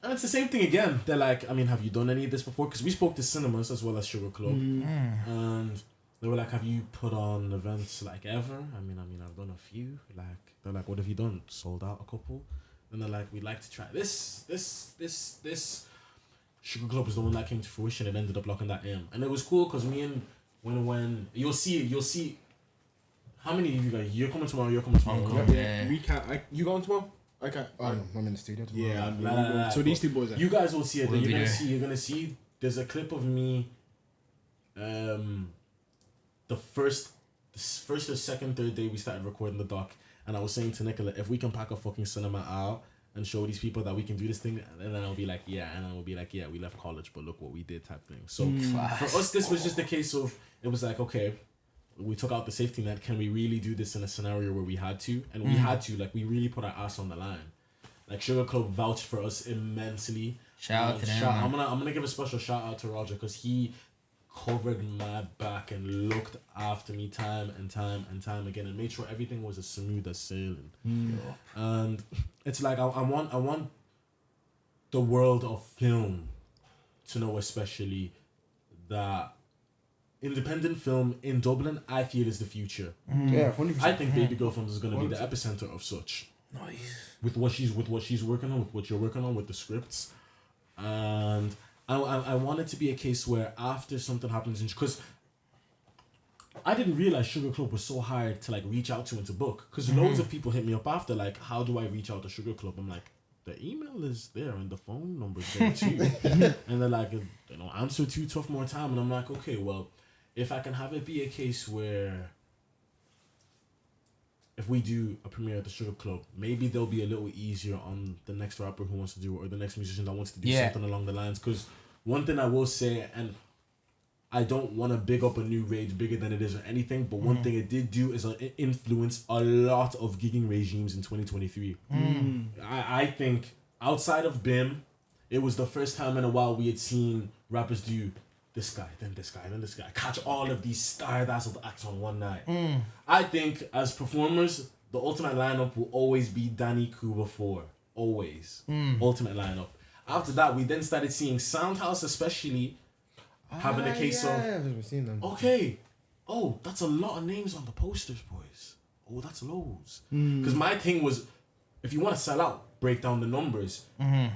And it's the same thing again. They're like, I mean, have you done any of this before? Because we spoke to cinemas as well as Sugar Club, and they were like, have you put on events like ever? I mean, I've done a few. Like, they're like, what have you done? Sold out a couple. And they're like, we'd like to try this. Sugar Club was the one that came to fruition. It ended up locking that in, and it was cool because me and when you'll see. How many of you guys? You're coming tomorrow. We can't. You going tomorrow? I can't. I'm in the studio tomorrow. Yeah, so these two boys. You guys will see it. We'll You're gonna see. There's a clip of me. The first or second, third day we started recording the doc, and I was saying to Nicola, if we can pack a fucking cinema out and show these people that we can do this thing, and then I'll be like, yeah, and then we'll be like, yeah, we left college, but look what we did, type thing. So for us, this was just a case of it was like, okay, we took out the safety net. Can we really do this in a scenario where we had to? And we had to, like, we really put our ass on the line. Like, Sugar Club vouched for us immensely. Shout out to them. I'm gonna give a special shout out to Roger because he covered my back and looked after me time and time again and made sure everything was as smooth as sailing. And it's like I want the world of film to know, especially, that independent film in Dublin, I feel, is the future. Yeah, 100%. I think Baby Girl Films is going to be the epicenter of such. Nice. With what she's working on, with what you're working on, with the scripts, and I want it to be a case where after something happens, because I didn't realize Sugar Club was so hard to like reach out to and to book. Because loads of people hit me up after, like, how do I reach out to Sugar Club? I'm like, the email is there and the phone number is there too. And they're like, answer too tough more time. And I'm like, okay, well, if I can have it be a case where if we do a premiere at the Sugar Club, maybe they'll be a little easier on the next rapper who wants to do it or the next musician that wants to do something along the lines. Because one thing I will say, and I don't want to big up a new rage bigger than it is or anything, but one thing it did do is it influenced a lot of gigging regimes in 2023. I think outside of BIM, it was the first time in a while we had seen rappers do this guy, then this guy, then this guy. Catch all of these star-dazzled acts on one night. I think as performers, the ultimate lineup will always be Danny Kuba 4. Always. Ultimate lineup. After that, we then started seeing Soundhouse especially having a case of, I've seen them. okay, oh, that's a lot of names on the posters, boys. Oh, that's loads. Because my thing was, if you want to sell out, break down the numbers.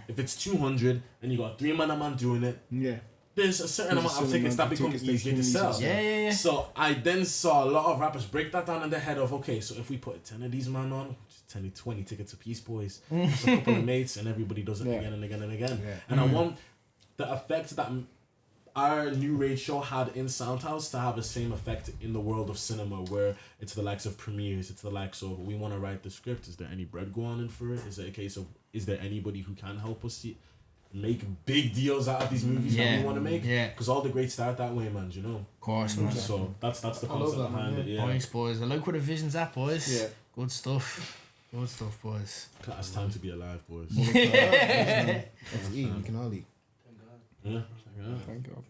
If it's 200 and you got 3 man doing it, there's a certain amount of tickets that become easier to sell. Yeah. So I then saw a lot of rappers break that down in their head of, okay, so if we put 10 of these man on, 10 to 20 tickets a piece, boys. Just a couple of mates and everybody does it again and again and again. And I want the effect that our New Rage show had in Soundhouse to have the same effect in the world of cinema, where it's the likes of premieres, it's the likes of, we want to write the script, is there any bread going in for it? Is it a case of, is there anybody who can help us make big deals out of these movies that we want to make? Because all the greats start that way, man, you know? Of course, man. So that's the concept behind it, Nice, boys. I like where the vision's at, boys. Yeah. Good stuff. Good stuff, boys. It's time to be alive, boys. Let's eat. We can all eat. Yeah. Thank God.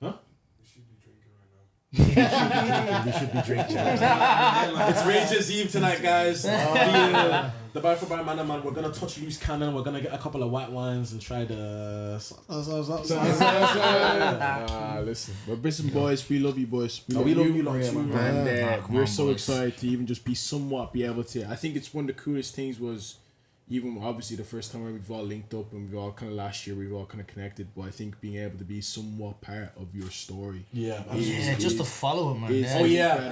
Huh? We should be drinking right now. We should be drinking. It's Rage's Eve tonight, guys. The Bar for Bar Man, we're gonna touch loose cannon. We're gonna get a couple of white wines and try the. Listen, we're Brisbane boys. We love you, boys. We love you lot too, And Come we're on, so boys. excited to even just be able to. I think it's one of the coolest things was, even obviously the first time we've all linked up and we've all kind of last year we've all kind of connected, but I think being able to be somewhat part of your story. Yeah, Just to follow it, man.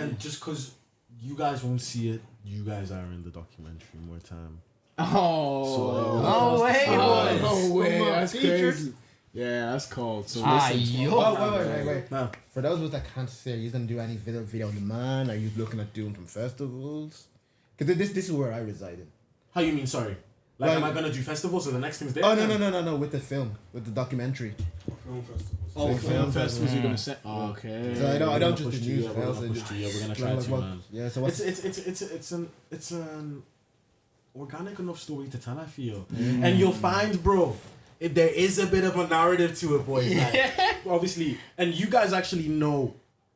And just because you guys won't see it, you guys are in the documentary more time. Oh, No way, boys. no way! That's crazy. Yeah, that's cold. So listen. Yo. Oh, wait. Nah. For those of us that can't say, are you gonna do any video on demand? Are you looking at doing some festivals? Because this is where I resided. How you mean? Sorry. Like, Like- am I gonna do festivals or the next thing's there? Oh no! With the film, with the documentary. Film festivals. Oh, film festivals yeah. you're gonna say? Okay. So I don't We're just gonna do push to you, music. we're I gonna also push do- to you, we're gonna try like to, what- man. Yeah. So what's It's an organic enough story to tell, I feel. And you'll find, bro, if there is a bit of a narrative to it, boys. Like, obviously, and you guys actually know,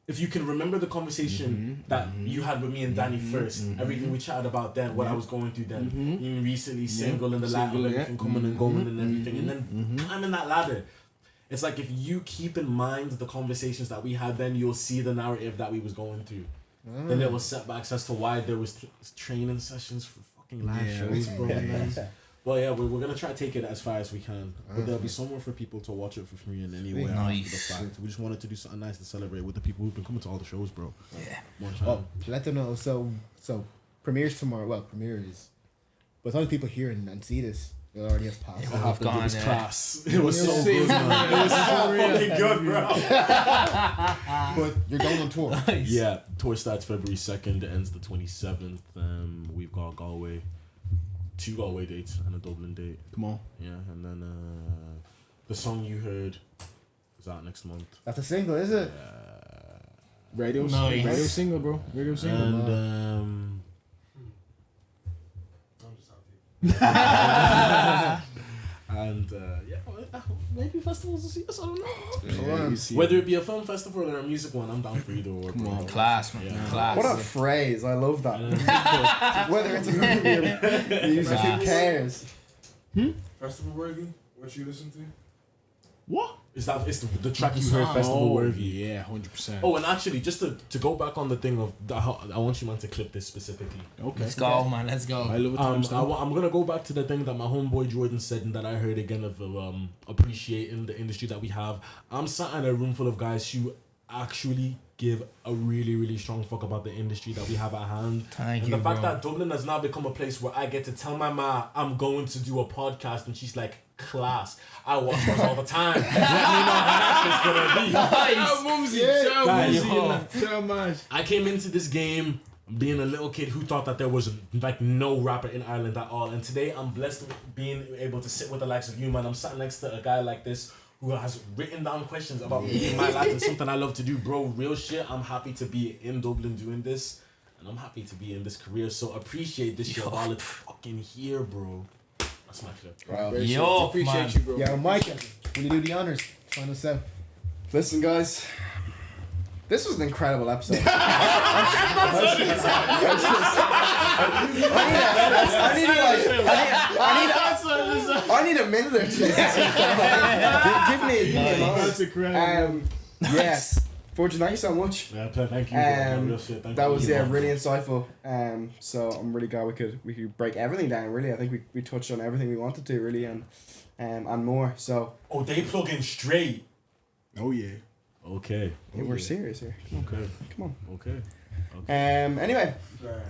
if you can remember the conversation that you had with me and Danny first, everything we chatted about then, what I was going through then, even recently single and the light of everything coming and going and everything, and then climbing that ladder. It's like if you keep in mind the conversations that we had then, you'll see the narrative that we was going through. The little setbacks as to why there was training sessions for fucking live shows, bro. Man. Well, yeah, we're gonna try to take it as far as we can, but there'll be somewhere for people to watch it for free in any way Nice. after the fact. We just wanted to do something nice to celebrate with the people who've been coming to all the shows, bro. Yeah. One time. Oh, let them know. So premieres tomorrow. Well, premieres. But all the people here and see this, they already have passed. Yeah, I've gone, It was yeah. class. It was so It was good, man. It was so fucking good, bro. But you're going on tour. Yeah, tour starts February 2nd, ends the 27th. We've got Galway, 2 Galway dates and a Dublin date. Come on. Yeah, and then the song you heard is out next month. That's a single, is it? Radio single, bro. Radio single. And I'm just happy. and yeah, maybe festivals will see us. I don't know. Yeah, you see it. Whether it be a film festival or a music one, I'm down for either or. Come on. Class, man. Yeah. Class. What a phrase! I love that. Whether it's a movie or music, who cares? Festival worthy? What you listen to? What? It's the track you heard, Festival Worthy. Yeah, 100%. Oh, and actually, just to go back on the thing of, I want you, man, to clip this specifically. Okay. Let's go, man. Let's go. I love it. I'm gonna go back to the thing that my homeboy Jordan said and that I heard again of appreciating the industry that we have. I'm sat in a room full of guys who actually give a really, really strong fuck about the industry that we have at hand. Thank and you, the fact bro. that Dublin has now become a place where I get to tell my ma I'm going to do a podcast, and she's like, class. I watch this all the time. Let me know how that's gonna be. So much. I came into this game being a little kid who thought that there was like no rapper in Ireland at all, and today I'm blessed with being able to sit with the likes of you, man. I'm sat next to a guy like this who has written down questions about me in my life and something I love to do, bro. Real shit. I'm happy to be in Dublin doing this, and I'm happy to be in this career. So appreciate this shit while it's fucking here, bro. That's my clip. Wow. Yo, Appreciate man. you, bro. Yeah, Mike, will you do the honors? Find us out. Listen, guys. This was an incredible episode. I need a minute or two. Give me a moment. That's incredible. Yes. Fortune, thank you so much. Yeah, thank you, bro. Real shit. Thank That you. was really insightful. So I'm really glad we could break everything down. Really, I think we touched on everything we wanted to really, and more. So Oh, they plug in straight. Oh, yeah. Okay. we're serious here. Okay. Come on. Okay. Anyway,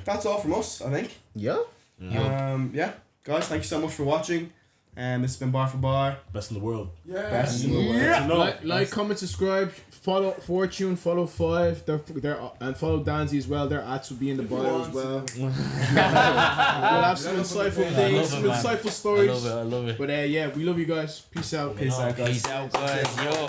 that's all from us. I think. Yeah? Yeah, guys, thank you so much for watching. This has been Bar for Bar. Best in the world. Yeah. Best in the world. Yeah. No. Like, comment, subscribe, follow Fortune, follow Five, and follow Danzy as well. Their ads will be in the bio as well. We'll have some insightful things, some insightful stories. I love it. But yeah, we love you guys. Peace out. Peace out, guys. Peace out, guys. Yo.